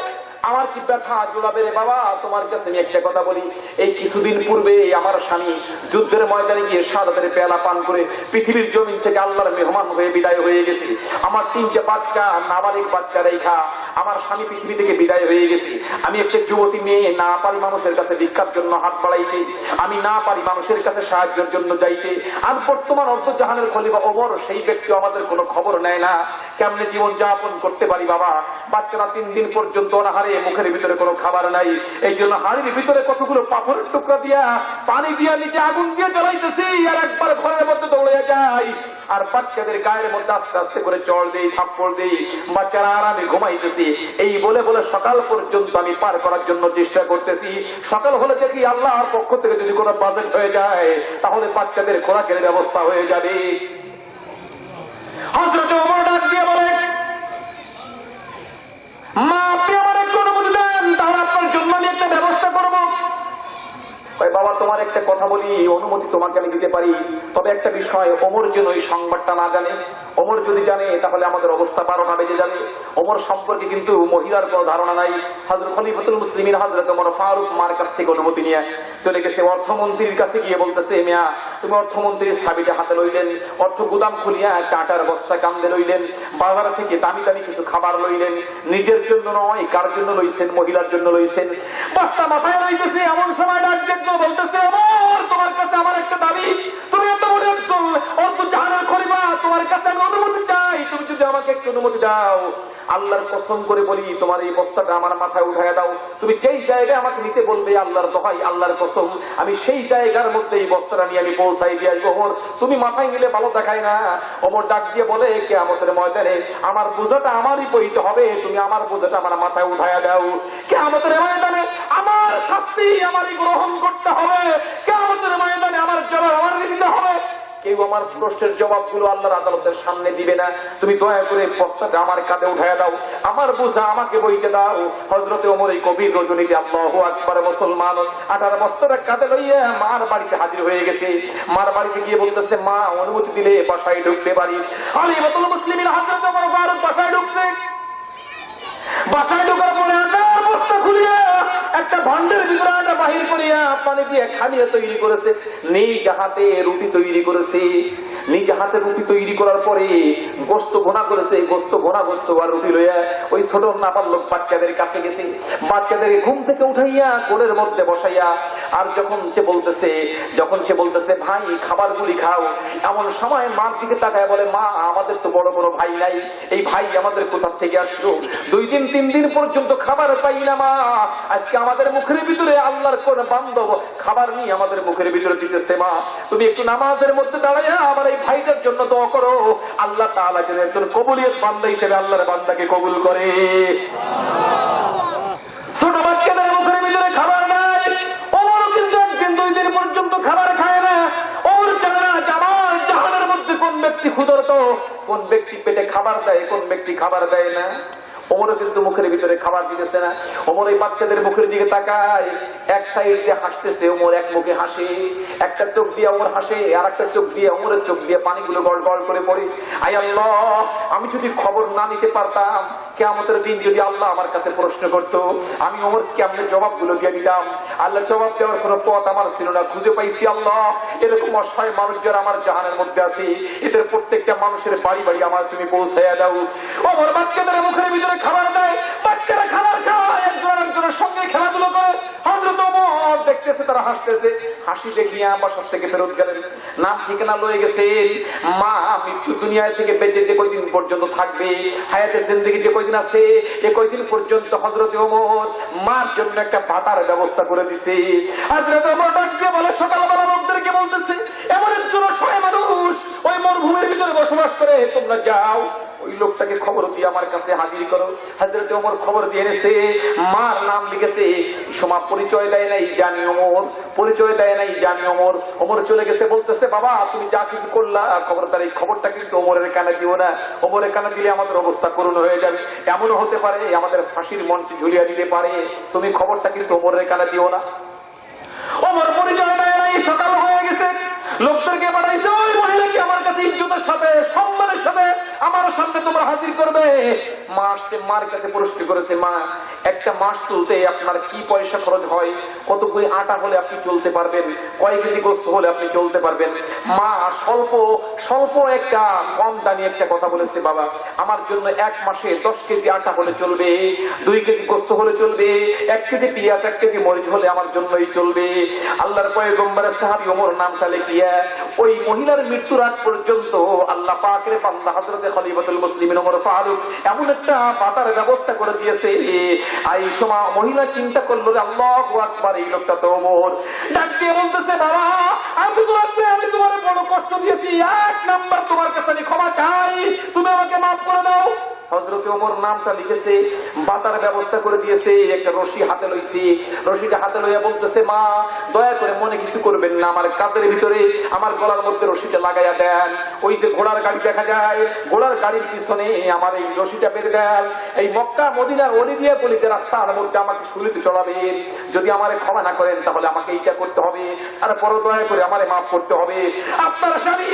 আমার কি ব্যথা জোড়াবে রে বাবা? তোমার কাছে আমি একটা কথা বলি, এই কিছুদিন পূর্বে আমার স্বামী যুদ্ধের ময়দানে গিয়ে শাহাদাতের পেয়ালা পান করে পৃথিবীর জমিন থেকে আল্লাহর মেহমান হয়ে বিদায় হয়ে গেছে। আমার 3টে বাচ্চা, নাবালিক বাচ্চা রেখা আমার স্বামী পৃথিবী থেকে বিদায় হয়ে গেছে। আমি একটা যুবতী মেয়ে, না পারি মানুষের কাছে ভিক্ষার জন্য হাত বাড়াইতে, আমি না পারি মানুষের কাছে সাহায্যের জন্য যাইতে। আর বর্তমান জাহানের খলিফা ওমর, সেই ব্যক্তি আমাদের কোনো খবর নেয় না। কেমনে জীবন যাপন করতে পারি বাবা? বাচ্চারা 3 দিন পর্যন্ত অনাহারে মুখের ভিতরে কোনো খাবার নাই, এই জন্য হাড়ির ভিতরে কতগুলো পাথরের টুকরা দিয়া পানি দিয়া নিচে আগুন দিয়ে জ্বালাইতেছি, আর একবার ঘরের মধ্যে দৌড়ে যায়, আর বাচ্চাদের গায়ের মধ্যে আস্তে আস্তে করে চড় দেই, থাপ্পড় দেই, বাচ্চারা আরামে ঘুমাইতেছি। এই বলে বলে সকাল পর্যন্ত আমি পার করার জন্য চেষ্টা করতেছি। সকাল হলে দেখি আল্লাহর পক্ষ থেকে যদি কোনো বাজেট হয়ে যায় তাহলে বাচ্চাদের খোরাকের ব্যবস্থা হয়ে যাবে। হযরত ওমর ডাক দিয়ে বলে, মা আপনি আমার একটু অনুমতি দেন, তাহলে আপনার জন্য আমি একটা ব্যবস্থা করবো। বাবা তোমার একটা কথা বলি, অনুমতি তোমাকে আমি দিতে পারি, তবে একটা বিষয়, ওমর যেন এই সংবাদটা না জানে। ওমর যদি জানে তাহলে আমাদের অবস্থা 12টা বেজে যাবে। ওমর সম্পর্কে কিন্তু মহিলার কোনো ধারণা নাই। হযরত খলিফাতুল মুসলিমিন হযরত ওমর ফারুক মার কাছ থেকে অনুমতি নিয়ে চলে গেছে অর্থমন্ত্রীর কাছে, গিয়ে বলতেছে, মিয়া তুমি অর্থমন্ত্রীর চাবিটা হাতে লইলেন, অর্থ গুদাম খুলিয়া একটা আটার বস্তা কান্দে লইলেন, বাজার থেকে দামি দামি কিছু খাবার লইলেন, নিজের জন্য নয়, কার জন্য লইছেন? মহিলার জন্য লইছেন। বস্তা মাথায় লইতেছে, এমন সময় ডাক দেখলো, বলতেছে, ওমর তোমার কাছে আমার একটা দাবি, তুমি এত বড় একজন অর্থ জাহানের খলিফা, তোমার কাছে আমি অনুমতি চাই, তুমি যদি আমাকে একটু অনুমতি দাও, আল্লাহর কসম করে বলি তোমার এই বস্তাটা আমার মাথায় উঠাইয়া দাও, তুমি যেই জায়গায় আমাকে নিতে বলবে, আল্লাহর দোহাই, আল্লাহর কসম, আমি সেই জায়গার মধ্যে এই বস্তাটা নিয়ে আমি পৌঁছাই দিয়ে আসবো। ওমর তুমি মাথায় নিলে ভালো দেখায় না। ওমর ডাক দিয়ে বলে, কিয়ামতের ময়দানে আমার বোঝাটা আমারই বইতে হবে, তুমি আমার বোঝাটা আমার মাথায় উঠাইয়া দাও। কিয়ামতের ময়দানে আমার শাস্তি আমারই গ্রহণ করতে হবে, কিয়ামতের ময়দানে আমার জবাব আমারই দিতে হবে। কেউ আমার প্রশ্নের জবাবগুলো আল্লাহর আদালতের সামনে দিবে না, তুমি দয়া করে বস্তাটা আমার কাঁধে উঠাইয়া দাও, আমার বোঝা আমাকে বইতে দাও। হযরতে ওমর এই গভীর রজনীতে, আল্লাহু আকবার, মুসলমান, আটার বস্তাটা কাঁধে লইয়া মার বাড়িতে হাজির হয়ে গেছে। মার বাড়িতে গিয়ে বলতেছে, মা অনুমতি দিলে বাসায় ঢুকতে পারি। খলিফাতুল মুসলিমিন হযরত ওমর ফারুক বাসায় ঢুকছে। বাসায় ঢোকার পরে আটার বস্তা খুলিয়া একটা ভান্ডের ভিতরে আটা বাহির করিয়া পানি দিয়ে খামিয়া তৈরি করেছে, নিজ হাতে রুটি তৈরি করেছে। নিজ হাতে রুটি তৈরি করার পরে গোস্ত ভোনা করেছে, গোস্ত ভোনা, গোস্ত আর রুটি লইয়া ওই ছোট নাবালক বাচ্চাদের কাছে গেছে। বাচ্চাদেরকে ঘুম থেকে উঠাইয়া কোলের মধ্যে বসাইয়া, আর যখন সে বলতেছে ভাই খাবারগুলি খাও, এমন সময় মার দিকে তাকায় বলে, মা আমাদের তো বড় কোনো ভাই নাই, এই ভাই আমাদের কোথা থেকে আসলো? 2 দিন 3 দিন পর্যন্ত খাবার পাই না মা, আজকে আমাদের মুখের ভিতরে আল্লাহর কোন বান্ধব খাবার নিয়ে আমাদের মুখের ভিতরে দিতেছে। মা তুমি একটু নামাজের মধ্যে দাঁড়াইয়া আমার এই ভাইটার জন্য দোয়া করো, আল্লাহ তাআলা যেন একজন কবুলিয়ত বান্দা হিসেবে আল্লাহর বান্দাকে কবুল করে। ছোট বাচ্চাদের মুখের ভিতরে খাবার নাই, ওমরও কিন্তু 1-2 দিন পর্যন্ত খাবার খায় না। ওমর জানে না আমার জাহানের মধ্যে কোন ব্যক্তি ক্ষুধার্ত, কোন ব্যক্তি পেটে খাবার দেয়, কোন ব্যক্তি খাবার দেয় না। ওমরও কিন্তু মুখের ভিতরে খাবার দিতেছে না। ওমর এই বাচ্চাদের মুখের দিকে তাকায়, এক সাইড দিয়ে হাসতেছে, ওমর এক মুখে হাসে, একটা চোখ দিয়ে ওমর হাসে, আর একটা চোখ দিয়ে ওমরের চোখ দিয়ে পানিগুলো গড় গড় করে পড়ে। আয় আল্লাহ, আমি যদি খবর না নিতে পারতাম, কিয়ামতের দিন যদি আল্লাহ আমার কাছে প্রশ্ন করতো, আমি ওমর কেমনে জবাবগুলো দিয়ে দিতাম। আল্লাহ জবাব দেওয়ার কোনো পথ আমার ছিল না, খুঁজে পাইছি আল্লাহ এরকম অসহায় মানুষ যারা আমার জাহানের মধ্যে আছে, এদের প্রত্যেকটা মানুষের বাড়ি বাড়ি আমার তুমি পৌঁছাইয়া দাও। ওমর বাচ্চাদের মুখের ভিতরে খাবার দেয়, বাচ্চারা খাবার খায়, একজনের সঙ্গে খেলাধুলো করে। হযরত ওমর দেখতেছে তারা হাসতেছে, হাসি দেখিয়া বাসার থেকে ফেরত গেলেন। নাম ঠিকানা লয়ে গেছে, মা মৃত্যু দুনিয়ায় থেকে বেঁচে যে কয়দিন পর্যন্ত থাকবে, হায়াতে জিন্দেগি যে কয়দিন আছে, এ কয়দিন পর্যন্ত হযরত ওমর মার জন্য একটা ভাতার ব্যবস্থা করে দিছে। হযরত ওমর ডাকতে বলে, সকালবেলা লোকদেরকে বলতেছে, এমন একজন অসহায় মানুষ ওই মরুভূমির ভিতরে বসবাস করে, তোমরা যাও ওই লোকটাকে খবর দিয়ে আমার কাছে হাজির করো। হযরত ওমর খবর দিয়ে এনেছে, মার নাম লিখেছে, সমা পরিচয় দেয় নাই জানি ওমর, পরিচয় দেয় নাই জানি ওমর। ওমর চলে গেছে, বলতেছে, বাবা তুমি যা কিছু করলা খবরদার এই খবরটা কিন্তু ওমরের কানে দিও না, ওমরের কানে দিলে আমাদের অবস্থা করুণ হয়ে যাবে, এমনও হতে পারে আমাদের ফাঁসির মঞ্চে ঝুলিয়ে দিতে পারে, তুমি খবরটা কিন্তু ওমরের কানে দিও না। ওমর পরিচয় দেয় নাই, সকাল হয়ে গেছে, লোকদেরকে পাঠাইছে, ওই মহিলাকে আমার কাছে ইজ্জতের সাথে সম্মানের সাথে আমার সামনে তোমরা হাজির করবে। মা আসছে, মার কাছে প্রশ্ন করেছে, মা একটা মাস চলতে আপনার কি পয়সা খরচ হয়, কতগুলি আটা হলে আপনি চলতে পারবেন, কয় কেজি গোস্ত হলে আপনি চলতে পারবেন? মা স্বল্প একটা কম দামি একটা কথা বলেছে, বাবা আমার জন্য 1 মাসে 10 কেজি আটা হলে চলবে, 2 কেজি গোস্ত হলে চলবে, 1 কেজি পেঁয়াজ 1 কেজি মরিচ হলে আমার জন্যই চলবে। আল্লাহর পয়গম্বরের সাহাবী ওমর নামটা লিখিয়া ওই মহিলার মৃত্যুর আগ পর্যন্ত পর্যন্ত আল্লাহ পাকের বান্দা হযরতে খলিফাতুল মুসলিমিন ওমর ফারুক এমন একটা বাতার ব্যবস্থা করে দিয়েছে। এই সময় মহিলা চিন্তা করলো যে আল্লাহু আকবার, এই লোকটা তো ওমর। ডাক দিয়ে বলতেছে, বাবা আমি তোমার বড় কষ্ট দিয়েছি, এক নাম্বার তোমার কাছে আমি ক্ষমা চাই, তুমি আমাকে মাফ করে দাও। হযরত ওমর নামটা লিখেছে, বাতার ব্যবস্থা করে দিয়েছে, একটা রশি হাতে লইছি, রশিটা হাতে লইয়া বলতেছে, মা দয়া করে মনে কিছু করবেন না, আমার কাঁধের ভিতরে আমার গলার মধ্যে রশিটা লাগাইয়া দেন। ওই যে ঘোড়ার গাড়ি দেখা যায়, ঘোড়ার গাড়ির পিছনে আমার এই রশিটা বেঁধে দেন। এই মক্কা মদিনার অলি দিয়ে গলিতে রাস্তার মধ্যে আমাকে শুলিতে চড়াবেন। যদি আমারে ক্ষমা না করেন তাহলে আমাকে এইটা করতে হবে, তারপরও দয়া করে আমারে মাফ করতে হবে। আপনার স্বামী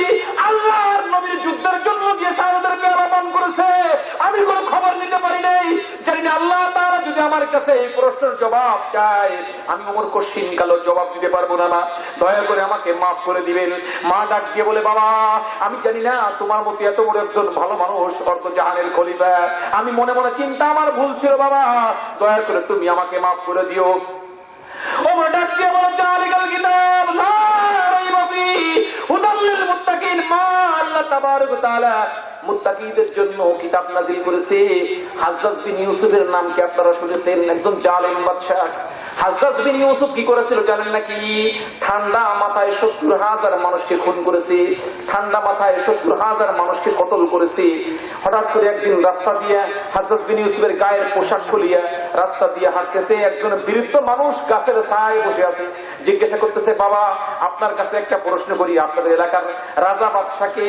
আল্লাহর নবীর যুদ্ধের জন্য গিয়ে শাহাদাতের পেয়ালা পান করেছে, আমি কোনো খবর নিতে পারি নাই, জানি না আল্লাহ তাআলা যদি আমার কাছে এই প্রশ্নের জবাব চায় আমি ওমর কশিন কালো জবাব দিতে পারবো না, দয়া করে আমাকে মাফ করে দিবেন। মা ডাক দিয়ে বলে, বাবা আমি জানি না তোমার মতো এত বড় একজন ভালো মানুষ, অর্থ জাহানের খলিফা, আমি মনে মনে চিন্তা আমার ভুল ছিল, বাবা দয়া করে তুমি আমাকে মাফ করে দিও। ওমর ডাক দিয়ে বলে, জালিকাল কিতাব লা রাইবা ফীহি হুদাল লিল মুত্তাকিন, মা আল্লাহ তাবারক ওয়া তাআলা মুত্তাকিদের জন্য কিতাব নাযিল করেছে। হাজ্জাজ বিন ইউসুফের নাম কি আপনারা শুনেছেন? একজন জালেম বাদশা। হাজ্জাজ বিন ইউসুফ কি করেছিল জানেন নাকি? ঠান্ডা মাথায় ৭০,০০০ মানুষকে খুন করেছে, ঠান্ডা মাথায় ৭০,০০০ মানুষকে কতল করেছে। হঠাৎ করে একদিন রাস্তা দিয়ে হাজ্জাজ বিন ইউসুফের গায়ের পোশাক খুলিয়া রাস্তা দিয়ে হাঁটতেছে, একজন বৃদ্ধ মানুষ গাছের ছায়ায় বসে আছে। জিজ্ঞাসা করতেছে, বাবা আপনার কাছে একটা প্রশ্ন করি, আপনাদের এলাকার রাজা বাদশাকে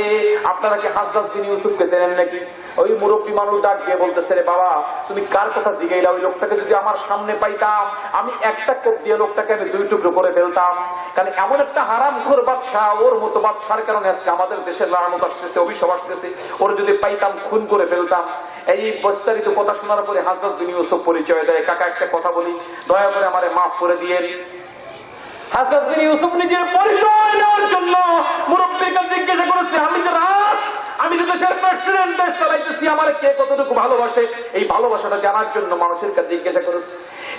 আপনারা কি হাজ্জাজ বিন ইউসুফকে চেনেন নাকি? ওই মুরব্বী মানুষ ডাক দিয়ে বলতেছে, রে বাবা তুমি কার কথা জিগাইলা? ওই লোকটাকে যদি আমার সামনে পাইতাম আমি একটা কোপ দিয়ে লোকটাকে আমি 2 টুকরো করে ফেলতাম। কারণ এমন একটা হারামখোর বাদশা, ওর মতো বাদশার কারণে আজকে আমাদের দেশের লানত আসতেছে, অভিশাপ আসতেছে, ওর যদি পাইতাম খুন করে ফেলতাম। এই বিস্তারিত কথা শোনার পরে হাজ্জাজ বিন ইউসুফ পরিচয় দেয়, কাকা একটা কথা বলি, দয়া করে আমারে মাফ করে দিয়েন। হাজ্জাজ বিন ইউসুফ নিজের পরিচয় নেওয়ার জন্য মুরব্বীর কাছে জিজ্ঞাসা করেছে, আমি যে আমি যে দেশের প্রেসিডেন্ট, দেশ চালাইতেছি, আমার কে কতটুকু ভালোবাসে, এই ভালোবাসাটা জানার জন্য মানুষের কাছে জিজ্ঞাসা করেছে।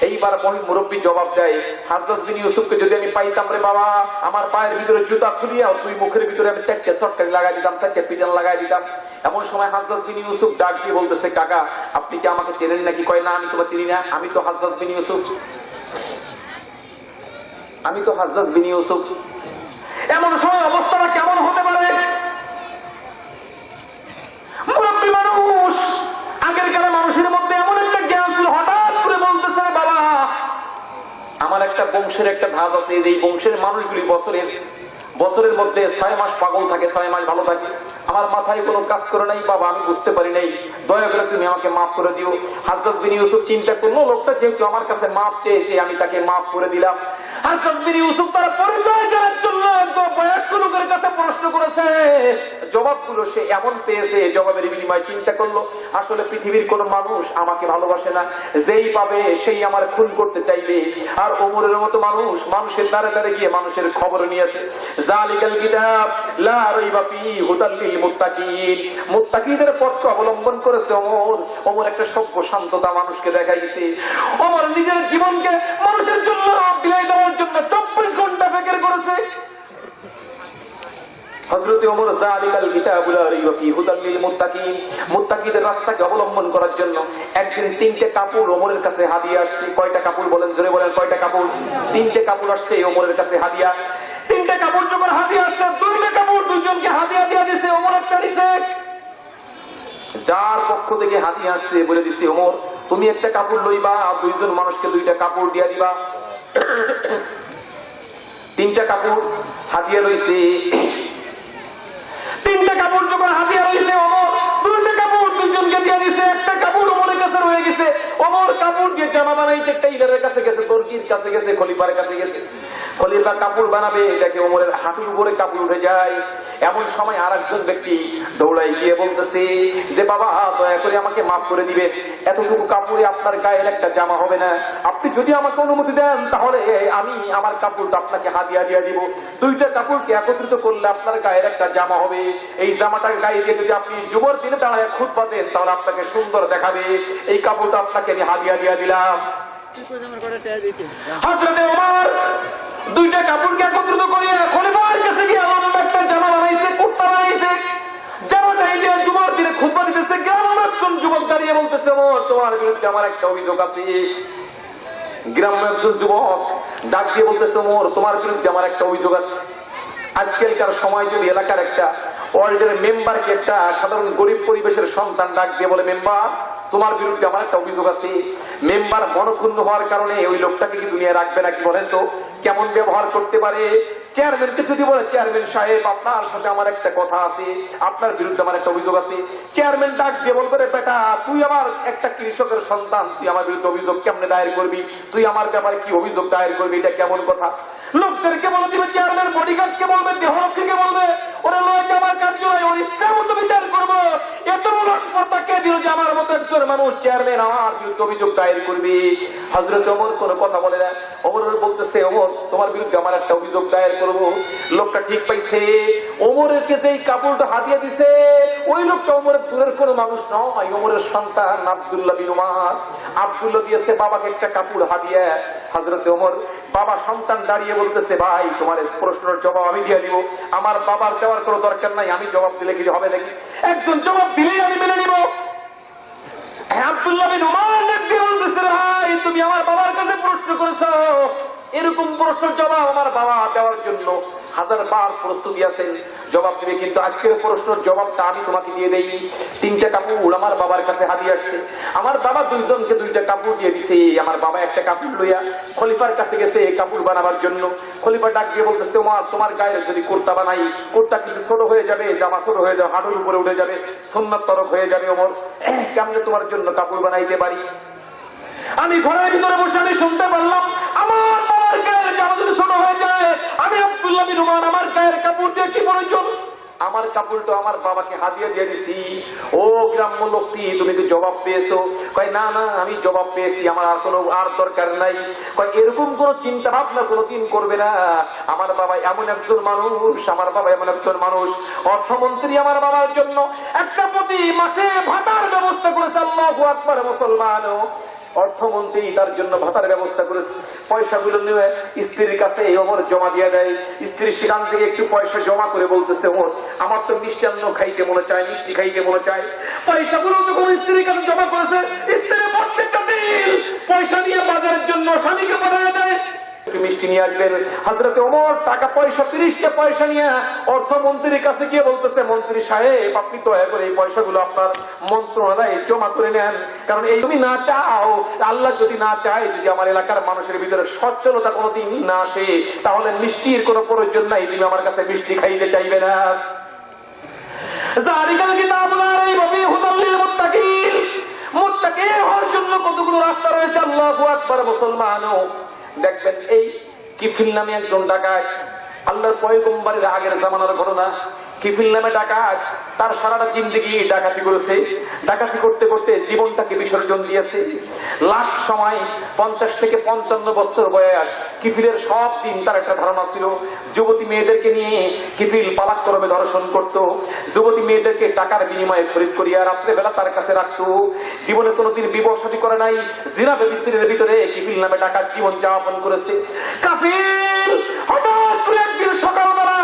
এইবার মুরব্বী জবাব দেয়, হাজ্জাজ বিন ইউসুফকে যদি আমি পাইতাম রে বাবা, আমার পায়ের ভিতরে জুতা খুলিয়া তুই মুখের ভিতরে আমি 4টে সটকারি লাগাই দিতাম, 4টে পিটান লাগাই দিতাম। এমন সময় হাজ্জাজ বিন ইউসুফ ডাক দিয়ে বলতেছে, কাকা আপনি কি আমাকে চেনেন নাকি? কয় না আমি তোমাকে চিনি না, আমি তো হাজ্জাজ বিন ইউসুফ, আমি তো হাজ্জাজ বিন ইউসুফ। এমন সময় অবস্থাটা কেমন হতে পারে? মুরব্বী মানুষ, আগের কালে মানুষের মধ্যে এমন একটা জ্ঞান ছিল, হঠাৎ করে বলতেছে, বাবা আমার একটা বংশের একটা ধাজ আছে, এই বংশের মানুষগুলি বছরের মধ্যে 6 মাস পাগল থাকে, 6 মাস ভালো থাকে, আমার মাথায় কোনো কাজ করে নাই বাবা, আমি বুঝতে পারি নাই, দয়া করে তুমি আমাকে মাফ করে দিও। হাজ্জাজ বিন ইউসুফ চিন্তা করলো, লোকটা যেহেতু আমার কাছে মাফ চেয়েছে আমি তাকে মাফ করে দিলাম। হাজ্জাজ বিন ইউসুফ তার পরিচয় জানার জন্য বয়স্ক লোকের কাছে প্রশ্ন করেছে, জবাবগুলো সে এমন পেয়েছে, জবাবের বিনিময়ে চিন্তা করলো আসলে পৃথিবীর কোন মানুষ আমাকে ভালোবাসে না, যেই পাবে সেই আমার খুন করতে চাইবে। আর ওমরের মতো মানুষ মানুষের দ্বারে দ্বারে গিয়ে মানুষের খবর নিয়েছে। জালিকাল কিতাব লা রাইবা ফীহি হুদাল লিল মুত্তাকিন, মুত্তাকিদের পথকে অবলম্বন করেছে ওমর। ওমর একটা সভ্য শান্ততা মানুষকে দেখাইছে। ওমর নিজের জীবনকে মানুষের জন্য বিলাই দেওয়ার জন্য 24 ঘন্টা ফিকির করেছে। হযরত ওমর জালিকাল কিতাব লা রাইবা ফীহি হুদাল লিল মুত্তাকিন, মুত্তাকিদের রাস্তাকে অবলম্বন করার জন্য একদিন 3টে কাপড় ওমরের কাছে হাদিয়া আসছে। কয়টা কাপড় বলেন, জোরে বলেন, কয়টা কাপড়? 3টে কাপড় আসছে ওমরের কাছে হাদিয়া। 3টে কাপড় যখন হাদিয়া আসছে, 2টে কাপড় দুজনকে হাদিয়া দিয়ে দিয়েছে, ওমর একটা নিছে। যার পক্ষ থেকে হাদিয়া আসছে বলে দিছে, ওমর তুমি একটা কাপড় লইবা, 2 জন মানুষকে 2টা কাপড় দিয়া দিবা। 3টা কাপড় হাদিয়া লইছে। 3টে কাপড় যখন হাদিয়া রয়েছে, ওমর 2টে কাপড় 2 জনকে দিয়ে দিছে, একটা কাপড় ওমরের কাছে রয়ে গেছে। ওমর কাপড় দিয়ে জামা বানাইতে টেইলারের কাছে গেছে, দর্জির কাছে গেছে, খলিফার কাছে গেছে। খলিফা কাপড় বানাবে, দেখে ওমরের হাঁটুর উপরে কাপড় উঠে যায়। এমন সময় আরেকজন ব্যক্তি দৌড়াই গিয়ে বলতেছে যে, বাবা দয়া করে আমাকে মাফ করে দিবেন, এতটুকু কাপড়ে আপনার গায়ের একটা জামা হবে না, আপনি যদি আমাকে অনুমতি দেন তাহলে আমি আমার কাপড়টা আপনাকে হাদিয়া দিয়ে দিব। 2টা কাপড়কে একত্রিত করলে আপনার গায়ের একটা জামা হবে। এই জামাটার গায়ে দিয়ে যদি আপনি জুমার দিনে দাঁড়ায় খুতবা দেন তাহলে আপনাকে সুন্দর দেখাবে। এই কাপড়টা আপনাকে আমি হাদিয়া দিয়ে দিলাম। হযরত ওমর দুইটা কাপড়কে একত্রিত করিয়া খলিফার কাছে গিয়ে লম্বা একটা জামা বানাইছে, কুর্তা বানাইছে। জামাটা ইলিয়া জুমার দিনে খুতবা দিতেছে, গ্রামের একজন যুবক দাঁড়িয়ে বলতেছে, তোমার বিরুদ্ধে আমার একটা অভিযোগ আছে। গ্রামের একজন যুবক ডাক দিয়ে বলতেছে, তোমার বিরুদ্ধে আমার একটা অভিযোগ আছে। আজকালকার সময় যদি এলাকার একটা ওয়ার্ল্ডের মেম্বারকে একটা সাধারণ গরিব পরিবেশের সন্তান ডাক দিয়ে বলে, মেম্বার তোমার বিরুদ্ধে আমার একটা অভিযোগ আছে, মেম্বার মনক্ষুণ্ণ হওয়ার কারণে ওই লোকটাকে কি দুনিয়া রাখবে নাকি বলেন তো? কেমন ব্যবহার করতে পারে? চেয়ারম্যানকে যদি বলে, চেয়ারম্যান সাহেব আপনার সাথে আমার একটা কথা আছে, আপনার বিরুদ্ধে আমার একটা অভিযোগ আছে। চেয়ারম্যান ডাক দিয়ে বলবে, রে বেটা, তুই আমার একটা কৃষকের সন্তান, তুই আমার বিরুদ্ধে অভিযোগ কেমনে দায়ের করবি? তুই আমার ব্যাপারে কি অভিযোগ দায়ের করবি? এটা কেমন কথা? লোকদেরকে বলে দিবে, চেয়ারম্যান বডিগার্ডকে বলবে, দেহরক্ষীকে বলবে, ওরা লয়ে যে আমার কার্যালয় ওর ইচ্ছা মতো বিচার করবো। এত বড় স্পর্ধা কে দিল যে আমার মতো একজন মানুষ চেয়ারম্যান আমার বিরুদ্ধে অভিযোগ দায়ের করবে? হযরত ওমর কোনো কথা বলে না। ওমর বলতেছে, ওমর তোমার বিরুদ্ধে আমার একটা অভিযোগ দায়ের করবো। লোকটা ঠিক পাইছে। ওমরকে যেই কাপড়টা হাদিয়া দিছে, ওই লোকটা ওমরের দূরের কোনো মানুষ নয়, ওমরের সন্তান আব্দুল্লাহ বিন উমর। আব্দুল্লাহ দিয়েছে বাবাকে একটা কাপড় হাদিয়া। হযরত ওমর বাবা সন্তান দাঁড়িয়ে বলতেছে, ভাই তোমার প্রশ্নের জবাব আমি দিয়ে দিব, আমার বাবার দেওয়ার কোনো দরকার নাই, আমি জবাব দিলে কি হবে নাকি? একজন জবাব দিলেই আমি মেনে নিব। আব্দুল্লাহ বিন উমর দিয়ে বলতেছে, ভাই তুমি আমার বাবার কাছে প্রশ্ন করেছো, এরকম প্রশ্নের জবাব আমার বাবা দেওয়ার জন্য 1000 বার প্রস্তুতি আছেন, জবাব দিবে, কিন্তু আজকের প্রশ্নের জবাবটা আমি তোমাকে দিয়ে দেই। 3টা কাপড় আমার বাবার কাছে হাদিয়া আসছে, আমার বাবা 2 জনকে 2টা কাপড় দিয়ে দিছে। আমার বাবা একটা কাপড় লইয়া খলিফার কাছে গেছে কাপড় বানাবার জন্য। খলিফা ডাক দিয়ে বলতেছে, ওমর তোমার গায়ের যদি কুর্তা বানাই, কুর্তা কিন্তু ছোট হয়ে যাবে, জামা ছোট হয়ে যাবে, হাঁটুর উপরে উঠে যাবে, সুন্নাত তরক হয়ে যাবে। ওমর কেমনে তোমার জন্য কাপড় বানাইতে পারি? আমি ঘরের ভিতরে বসে আমি শুনতে পারলাম, আমার বাবার গায়ের জামা যদি ছোট হয়ে যায়, আমি আব্দুল্লাহ বিন উমর আমার গায়ের কাপড় দিয়ে কি প্রয়োজন? আমার কাপড়টা আমার বাবাকে হাদিয়া দিয়ে দিছি। ও গ্রাম্য লোকটি, তুমি কি জবাব পেয়েছো? কয় না না, আমি জবাব পেয়েছি, আমার আর দরকার নাই। কয় এরকম কোনো চিন্তা ভাবনা কোনোদিন করবে না। আমার বাবা এমন একজন মানুষ, আমার বাবা এমন একজন মানুষ, অর্থমন্ত্রী আমার বাবার জন্য একটা প্রতি মাসে ভাতার ব্যবস্থা করেছে। আল্লাহু আকবার। মুসলমান অর্থমন্ত্রী তার জন্য ভাতার ব্যবস্থা করেছে। পয়সাগুলো নিয়ে স্ত্রীর কাছে ওমর জমা দিয়ে দেয়। স্ত্রী সেখান থেকে একটু পয়সা জমা করে বলতেছে, ওমর আমার তো মিষ্টান্ন খাইতে মনে চায়, মিষ্টি খাইতে মনে চায়। পয়সাগুলো যখন স্ত্রীর কাছে জমা করেছে, স্ত্রী প্রত্যেকটা দিন পয়সা নিয়ে বাজারের জন্য স্বামীকে পাঠিয়ে দেয়, মিষ্টি নিয়ে আসবেন। হযরত ওমর টাকা পয়সা 30টা পয়সা নিয়ে অর্থমন্ত্রীর কাছে গিয়ে বলতেছে, মন্ত্রী সাহেব আপনি দয়া করে এই পয়সাগুলো আপনার মন্ত্রণালয়ে জমা করে নেন, কারণ এই তুমি না চাও, আল্লাহ যদি না চায়, যদি আমার এলাকার মানুষের ভিতরে সচ্ছলতা কোনোদিন না আসে, তাহলে মিষ্টির কোনো প্রয়োজন নাই, তুমি আমার কাছে মিষ্টি খাইতে চাইবে না। জালিকাল কিতাবুল রাইবা ফীহি হুদাল লিল মুত্তাকিন। মুত্তাকি হওয়ার জন্য কতগুলো রাস্তা রয়েছে। আল্লাহু আকবার। মুসলমানও দেখবেন, এই কিফিল নামে একজন ডাকাত, আল্লাহর পয়গম্বরের আগের জামানার ঘটনা। কিফিল নামে ডাকাত, তার সারাটা জিন্দেগি ডাকাতি করেছে, ডাকাতি করতে করতে জীবনটাকে বিসর্জন দিয়েছে। লাস্ট সময় 50 থেকে 55 বছর বয়স। কিফিলের সব দিন তার একটা ধারণা ছিল, যুবতী মেয়েদেরকে নিয়ে কিফিল পালাক্রমে ধর্ষণ করত, যুবতী মেয়েদেরকে টাকার বিনিময়ে খরিদ করিয়া রাত্রেবেলা তার কাছে রাখতো। জীবনে কোনোদিন বিবাহ শাদী করে নাই, জিনা ব্যভিচারের ভিতরে কিফিল নামে ডাকাত জীবন যাপন করেছে। কাফিল হঠাৎ করে একদিন সকালবেলা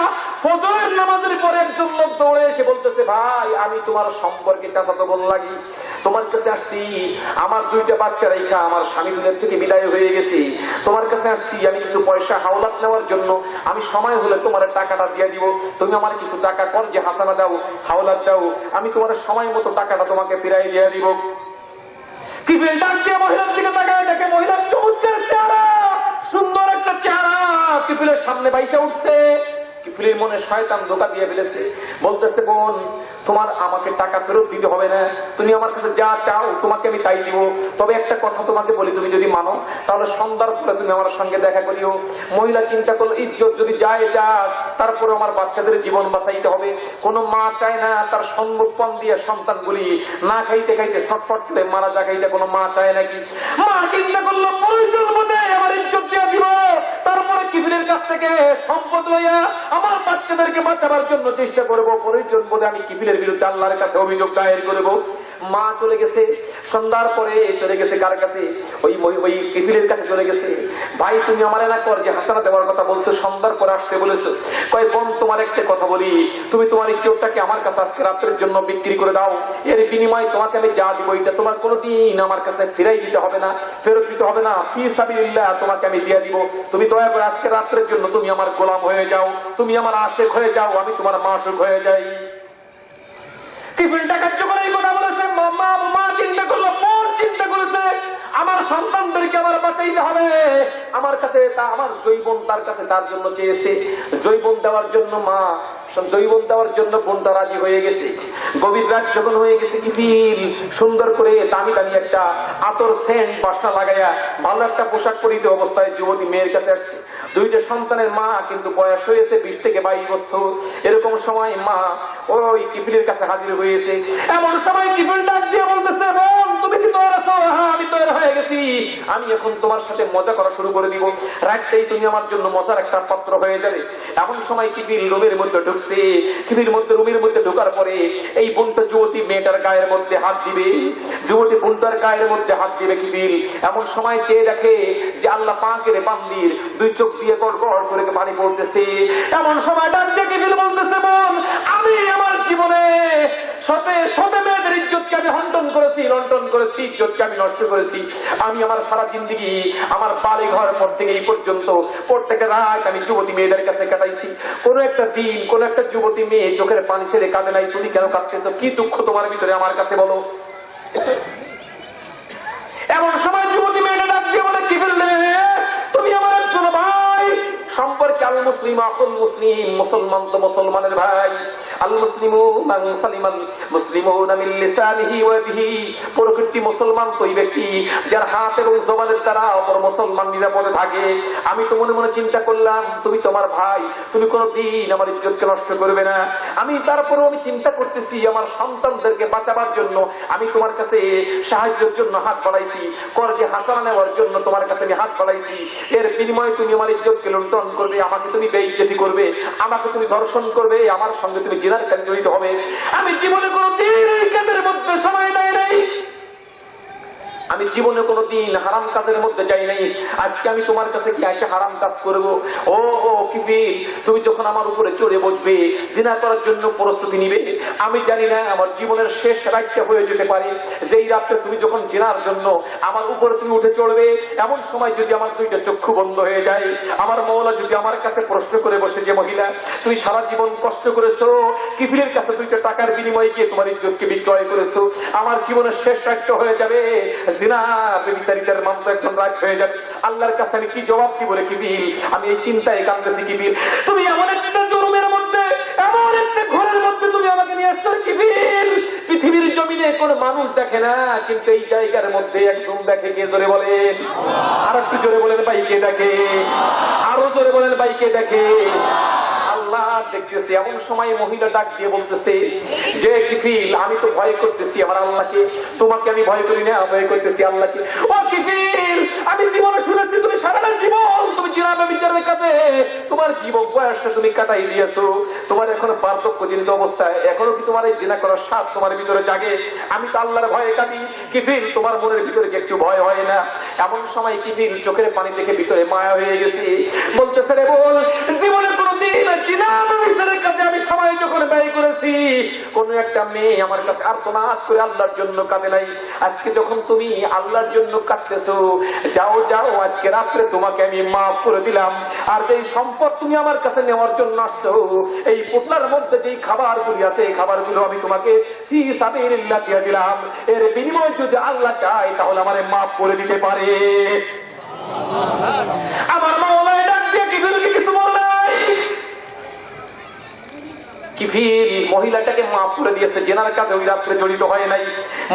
ফজরের নামাজের পরে একজন লোক দৌড়ে এসে বলতেছে, ভাই আমি তোমার সম্পর্কে চাচাতো বোন লাগি, তোমার কাছে আসছি, আমার 2টা বাচ্চা রেখা আমার স্বামী দুনিয়া থেকে বিদায় হয়ে গেছে, তোমার কাছে আসছি আমি কিছু পয়সা হাওলাত নেওয়ার জন্য, আমি সময় হলে তোমার টাকাটা দিয়ে দিব, তুমি আমার কিছু টাকা কর যে হাসানা দাও, হাওলাত দাও, আমি তোমার সময় মতো টাকাটা তোমাকে ফিরাই দিয়ে দিব। কিফিল ডাক দিয়ে মহিলার দিকে তাকায়, দেখে মহিলার চমৎকার চেহারা, সুন্দর একটা চেহারা কিফিলের সামনে বাইসা উঠছে। কিফিলের মনে শয়তান ধোঁকা দিয়ে ফেলেছে, বলতেছে, বোন তোমার আমাকে টাকা ফেরত দিতে হবে না, তুমি আমার কাছে যা চাও তোমাকে আমি তাই দিব, তবে একটা কথা তোমাকে বলি, তুমি যদি মানো তাহলে সন্ধ্যার পরে তুমি আমার সঙ্গে দেখা করিও। মহিলা চিন্তা করলো, ইজ্জত যদি যায় যাক, তারপরে আমার বাচ্চাদের জীবন বাঁচাইতে হবে। কোনো মা চায় না তার সম্মুখপণ দিয়ে সন্তানগুলি না খাইতে খাইতে ছটফট করে মারা যাক, এইটা কোনো মা চায় নাকি? মা চিন্তা করলো, প্রয়োজন বোধে আমার ইজ্জত দিয়ে দিব। তারপরে কিফিলের কাছ থেকে সম্পদ লইয়া আমার বাচ্চাদেরকে বাঁচাবার জন্য চেষ্টা করব, প্রয়োজন বোধে আমি কিফিলের বিরুদ্ধে আল্লাহর কাছে অভিযোগ দায়ের করব। মা চলে গেছে, সন্ধ্যার পরে চলে গেছে কার কাছে? ওই কিফিলের কাছে চলে গেছে। ভাই তুমি আমার না কর যে হাসানা দেওয়ার কথা বলছো, সন্ধ্যার পরে আসতে বলেছো। কয় বোন তোমার একটা কথা বলি, তুমি তোমার ইজ্জতটাকে আমার কাছে আজকে রাত্রের জন্য বিক্রি করে দাও, এর বিনিময়ে তোমাকে আমি যা দিব এটা তোমার কোনোদিন আমার কাছে ফেরাই দিতে হবে না, ফেরত দিতে হবে না, ফি সাবিলিল্লাহ তোমাকে আমি দিয়ে দিব। তুমি দয়া করে আজকে রাত্রের জন্য তুমি আমার গোলাম হয়ে যাও, তুমি আমার আশেক হয়ে যাও, আমি তোমার মাশুক হয়ে যাই। কিফিল টাকার যখন এই কথা বলেছে, মা চিন্তা করলো, বোন চিন্তা করেছে আমার সন্তানদেরকে আমার বাঁচাইতে হবে। আমার কাছে আমার জৈবন তার কাছে তার জন্য চেয়েছে, জৈবন দেওয়ার জন্য মা জৈবন দেওয়ার জন্য বোনটা রাজি হয়ে গেছে। গভীর রাত যখন হয়ে গেছে, কিফিল সুন্দর করে দামি দামি একটা আতর সেন্ট বাসটা লাগাইয়া ভালো একটা পোশাক পরিহিত অবস্থায় যুবতী মেয়ের কাছে আসছে। দুইটা সন্তানের মা, কিন্তু বয়স হয়েছে 20 থেকে 22 বছর। এরকম সময় মা ওই কিফিলের কাছে হাজির হয়েছে। এমন সময় কিফিল ডাক দিয়ে বলতেছে, বোন তুমি কি তৈরি আছো? হ্যাঁ আমি তৈরি হয়ে গেছি, আমি এখন তোমার সাথে মজা করা শুরু করে দিব, রাতটাই তুমি আমার জন্য মজার একটা পাত্র হয়ে যাবে। এমন সময় কিফিল রুমের মধ্যে ঢুকছে। কিফিল রুমের মধ্যে ঢোকার পরে এই বোনটা যুবতী মেয়েটার গায়ের মধ্যে হাত দিবে, যুবতী বোনটার গায়ের মধ্যে হাত দিবে কিফিল। এমন সময় চেয়ে দেখে যে আল্লাহ পাকের বান্দির দুই চোখ দিয়ে গড় গড় করে পানি পড়তেছে। এমন সময় ডাক দিয়ে কিফিল বলতেছে, বোন আমি আমার জীবনে শতে মেয়েদের ইজ্জতকে আমি লন্ঠন করেছি, ইজ্জতকে আমি নষ্ট করেছি। আমি আমার সারা জিন্দগি আমার বাড়ি ঘর পর থেকে এই পর্যন্ত প্রত্যেকটা রাত আমি যুবতী মেয়েদের কাছে কাটাইছি। কোনো একটা দিন কোনো একটা যুবতী মেয়ে চোখের পানি ছেড়ে কাঁদে নাই। তুমি কেন কাঁদতেছো? কি দুঃখ তোমার ভিতরে আমার কাছে বলো। এমন সময় যুবতী মেয়েটা ডাক দিয়ে বলে, কি ফেললে তুমি আমার একজন ভাই সম্পর্কে, আল মুসলিম আকুল মুসলিম, মুসলমান তো মুসলমানের ভাই। আল মুসলিমু মান সালিমাল মুসলিমুনা মিন লিসানিহি ওয়া ইয়াদিহি, প্রকৃতি মুসলমান তো ওই ব্যক্তি যার হাত এবং জবানের দ্বারা অপর মুসলমান নিরাপদে থাকে। আমি তো মনে মনে চিন্তা করলাম তুমি তোমার ভাই, তুমি কোনোদিন আমার ইজ্জতকে নষ্ট করবে না। আমি তারপরেও আমি চিন্তা করতেছি আমার সন্তানদেরকে বাঁচাবার জন্য আমি তোমার কাছে সাহায্যের জন্য হাত বাড়াইছি, কর্জে হাসানা নেওয়ার জন্য তোমার কাছে আমি হাত বাড়াইছি। এর বিনিময়ে তুমি আমার ইজ্জতকে লুণ্ঠন করবে, আমাকে তুমি বেইজ্জতি করবে, আমাকে তুমি ধর্ষণ করবে, আমার সঙ্গে তুমি জিনার কাজে জড়িত হবে। আমি জীবনে কোনোদিন এই কাজের মধ্যে সময় দেয় নাই, আমি জীবনে কোনোদিন হারাম কাজের মধ্যে যাই নাই। আজকে আমি তোমার কাছে কি এসে হারাম কাজ করব? ও কিফিল, তুমি যখন আমার উপরে চড়ে বসবে, জিনা করার জন্য প্রস্তুতি নিবে, আমি জানি না আমার জীবনের শেষ রাতটা হয়ে যেতে পারে। যেই রাত্রে তুমি যখন জিনার জন্য আমার উপরে তুমি উঠে চড়বে, এমন সময় যদি আমার দুইটা চক্ষু বন্ধ হয়ে যায়, আমার মওলা যদি আমার কাছে প্রশ্ন করে বসে যে মহিলা তুমি সারা জীবন কষ্ট করেছো, কিফিলের কাছে দুইটা টাকার বিনিময়ে গিয়ে তোমার ইজ্জতকে বিক্রয় করেছো, আমার জীবনের শেষ রাতটা হয়ে যাবে, জিনা বেবিচারিতার মান তো একজন রাত হয়ে যাবে, আল্লাহর কাছে আমি কি জবাব দিব রে কিফিল? আমি এই চিন্তায় কাঁদতেছি কিফিল। তুমি এমন একটা জরুমের মধ্যে, এমন একটা ঘরের মধ্যে তুমি আমাকে নিয়ে আসছো কিফিল। পৃথিবীর জমিনে কোন মানুষ দেখে না, কিন্তু এই জায়গার মধ্যে একজন দেখে। কে জোরে বলেন? আর একটু জোরে বলেন ভাই কে দেখে? আরো জোরে বলেন ভাই কে দেখে? আল্লাহ দেখতেছে। এমন সময় মহিলা ডাক দিয়ে বলতেছে যে কিফিল, আমি তো ভয় করতেছি আমার আল্লাহকে, তোমাকে আমি ভয় করি না, ভয় করতেছি আল্লাহকে। ও কিফিল, আমি জীবনে শুনেছি তুমি সারাটা জীবন তুমি জিনা ব্যভিচারের কাছে তোমার জীবন বয়সটা তুমি কাটাই দিয়েছো, তোমার এখনো বার্ধক্যজনিত অবস্থায় এখনো কি তোমার এই জিনা করার স্বাদ তোমার ভিতরে জাগে? আমি তো আল্লাহর ভয়ে কাটি। কিফিল, তোমার মনের ভিতরে কি একটু ভয় হয় না? এমন সময় কিফিল চোখের পানি দেখে ভিতরে মায়া হয়ে গেছে, বলতেছে রে বল, জীবনে কোনোদিন জিনা ব্যভিচারের কাছে আমি সময় যখন ব্যয় করেছি, কোন একটা মেয়ে আমার কাছে আর্তনাদ করে আল্লাহর জন্য কাঁদে নাই। আজকে যখন তুমি আল্লাহর জন্য কাঁদতেছো, যাও যাও, আজকে রাত্রে তোমাকে আমি মাফ করে দিলাম। আর যেই সম্পদ তুমি আমার কাছে নেওয়ার জন্য আসছো, এই পুতলার মধ্যে যেই খাবারগুলি আছে এই খাবারগুলো আমি তোমাকে ফি সাবিলিল্লাহ দিয়ে দিলাম। এর বিনিময়ে যদি আল্লাহ চায় তাহলে আমারে মাফ করে দিতে পারে। আমার মাওলা ডাক দিয়ে কিফিলকে কিছু বলে নাই। কিফিল মহিলাটাকে মাফ করে দিয়েছে, জেনার কাছে ওই রাত্রে জড়িত হয় নাই।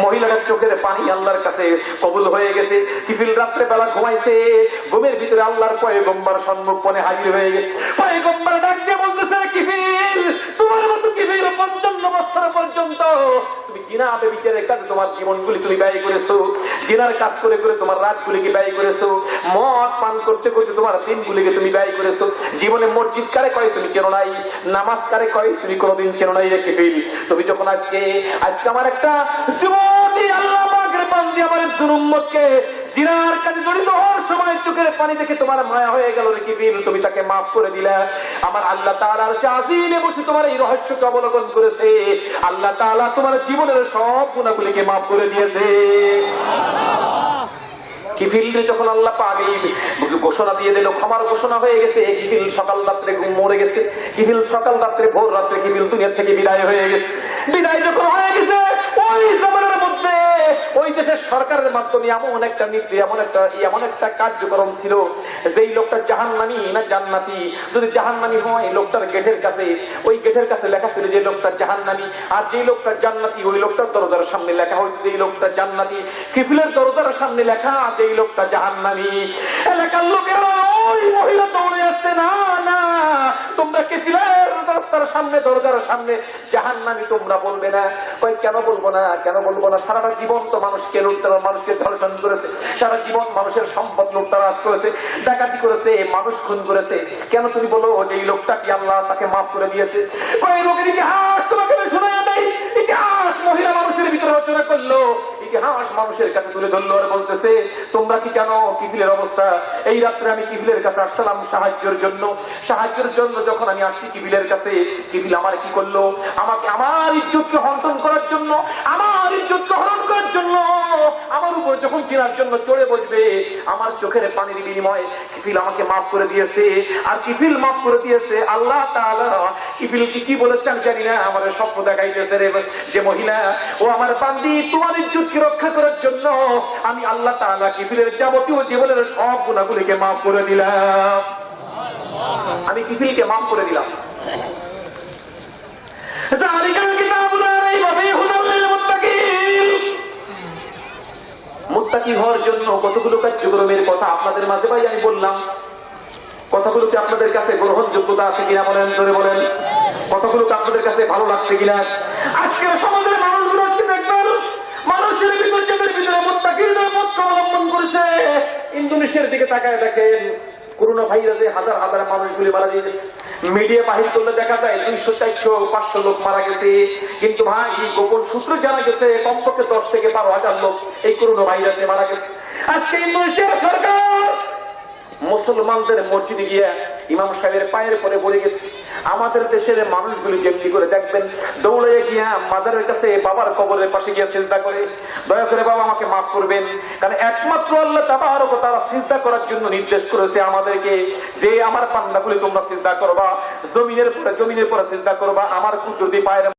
মহিলাটার চোখের পানি আল্লাহর কাছে কবুল হয়ে গেছে। কিফিল রাত্রে বেলা ঘুমাইছে, ঘুমের ভিতরে আল্লাহর পয়গম্বর সম্মুখে হাজির হয়ে গেছে। পয়গম্বর ডাক দিয়ে বলতেছে, কিফিল, তোমার মতো কিফিল 55 বছর পর্যন্ত তুমি জিনা ব্যভিচারের কাজে তোমার জীবনগুলি তুমি ব্যয় করেছো, জিনার কাজ করে করে তোমার রাতগুলিকে ব্যয় করেছো, মদ পান করতে করতে তোমার দিনগুলিকে তুমি ব্যয় করেছো। জীবনে মসজিদ কারে কয় তুমি চেনো নাই, নামাজ কারে কয় তুমি কোনোদিন চেনো নাই রেখে ফেল। তুমি যখন আজকে আমার একটা যুবতী আল্লাহ পাকের বান্দি আমার একজন উম্মতকে জিনার কাজে জড়িত হওয়ার সময় চোখের পানি দেখে তোমার মায়া হয়ে গেল রেখে ফেল, তুমি তাকে মাফ করে দিলা। আমার আল্লাহ তাআলা আরশে আজিমে বসে তোমার এই রহস্যকে অবলোকন করেছে। আল্লাহ তাআলা তোমার জীবনের সব গুনাহগুলিকে মাফ করে দিয়েছে। কিফিল যখন আল্লাহ পাক এই ঘোষণা দিয়ে দিল, ক্ষমার ঘোষণা হয়ে গেছে, কিফিল সকাল রাত্রে মরে গেছে, কিফিল সকাল রাত্রে ভোর রাত্রে কিফিল দুনিয়া থেকে বিদায় হয়ে গেছে। বিদায় যখন হয়ে গেছে, ওই জামানার মধ্যে ওই দেশের সরকারের মাধ্যমে এমন একটা নীতি, এমন একটা কার্যক্রম ছিল, যেই লোকটা জাহান্নামী না জান্নাতি। যদি জাহান্নামী হয়, লোকটার গেটের কাছে, ওই গেটের কাছে লেখা ছিল যে লোকটা জাহান্নামী, আর যেই লোকটা জান্নাতি ওই লোকটার দরজার সামনে লেখা হয়েছে যে লোকটা জান্নাতি। কিফিলের দরজার সামনে লেখা যে লোকটা জাহান্নামী। এলাকার লোকেরা ওই মহিলা দৌড়ে আসছে, না না, তোমরা কিফিলের রাস্তার সামনে দরজার সামনে জাহান্নামী তোমরা বলবে না। কই কেন বলবো না, কেন বলবো না? সারাটা জীবন তো মানুষকে লুটতারা, মানুষকে ধর্ষণ করেছে, সারা জীবন মানুষের সম্পদ লুটতারাজ করেছে, ডাকাতি করেছে, মানুষ খুন করেছে। কেন তুমি বলো যে এই লোকটা কি আল্লাহ তাকে মাফ করে দিয়েছে? কই লোকের ইতিহাস তোমাকে শোনা দেয়, ইতিহাস মহিলা মানুষের ভিতরে রচনা করলো, ইতিহাস মানুষের কাছে তুলে ধরলো আর বলতেছে তোমরা কি জানো কিফিলের অবস্থা? এই রাত্রে আমি কিফিলের কাছে আসলাম সাহায্যের জন্য। যখন আমি আসছি কিফিলের কাছে, কিফিল আমার কি করলো? আমাকে আমার ইজ্জতকে হরণ করার জন্য, আমার ইজ্জতকে হরণ করার জন্য আমার উপর যখন চিনার জন্য চড়ে বসবে, আমার চোখের পানির বিনিময়ে কিফিল আমাকে মাফ করে দিয়েছে। আর কিফিল মাফ করে দিয়েছে আল্লাহ তাআলা। কিফিল কি বলেছে আমি জানি না, আমার স্বপ্ন দেখাইতেছে রে যে মহিলা, ও আমার বান্দি তোমার ইজ্জতকে রক্ষা করার জন্য আমি আল্লাহ তাআলা কিফিলের যাবতীয় জীবনের সব গুনাহগুলিকে মাফ করে দিলাম। আমি কিফিলকে মাফ করে দিলাম। মুত্তাকি হওয়ার জন্য কতগুলো কার্যক্রমের কথা আপনাদের মাঝে ভাই আমি বললাম। কথাগুলোকে আপনাদের কাছে গ্রহণযোগ্যতা আছে কিনা বলেন, ধরে বলেন। কথাগুলোকে আপনাদের কাছে ভালো লাগছে কিনা? আজকের সমাজের মানুষগুলো আজকে দেখবেন মানুষের ভিতরে মুত্তাকির পথ অবলম্বন করেছে। ইন্দোনেশিয়ার দিকে তাকায় দেখেন, করোনা ভাইরাসে হাজার হাজার মানুষগুলি মারা গেছে। মিডিয়া বাহির করলে দেখা যায় 200, 400, 500 লোক মারা গেছে। কিন্তু ভাই গোপন সূত্রে জানা গেছে কমপক্ষে 10 থেকে 12,000 লোক এই করোনা ভাইরাসে মারা গেছে। আজকে ইন্দোনেশিয়ার সরকার মুসলমানদের মসজিদে গিয়ে ইমাম সাহেবের পায়ের পরে পড়ে গেছে। আমাদের দেশের মানুষগুলি যেমনি করে দেখবেন দৌড়ে গিয়া মাজারের কাছে বাবার কবরের পাশে গিয়ে সিজদা করে, দয়া করে বাবা আমাকে মাফ করবেন। কারণ একমাত্র আল্লাহ তাবারক ওয়া তাআলা সিজদা করার জন্য নির্দেশ করেছে আমাদেরকে যে আমার পান্নাগুলি তোমরা সিজদা করবা, জমিনের পরে সিজদা করবা, আমার কুদরতি পায়ের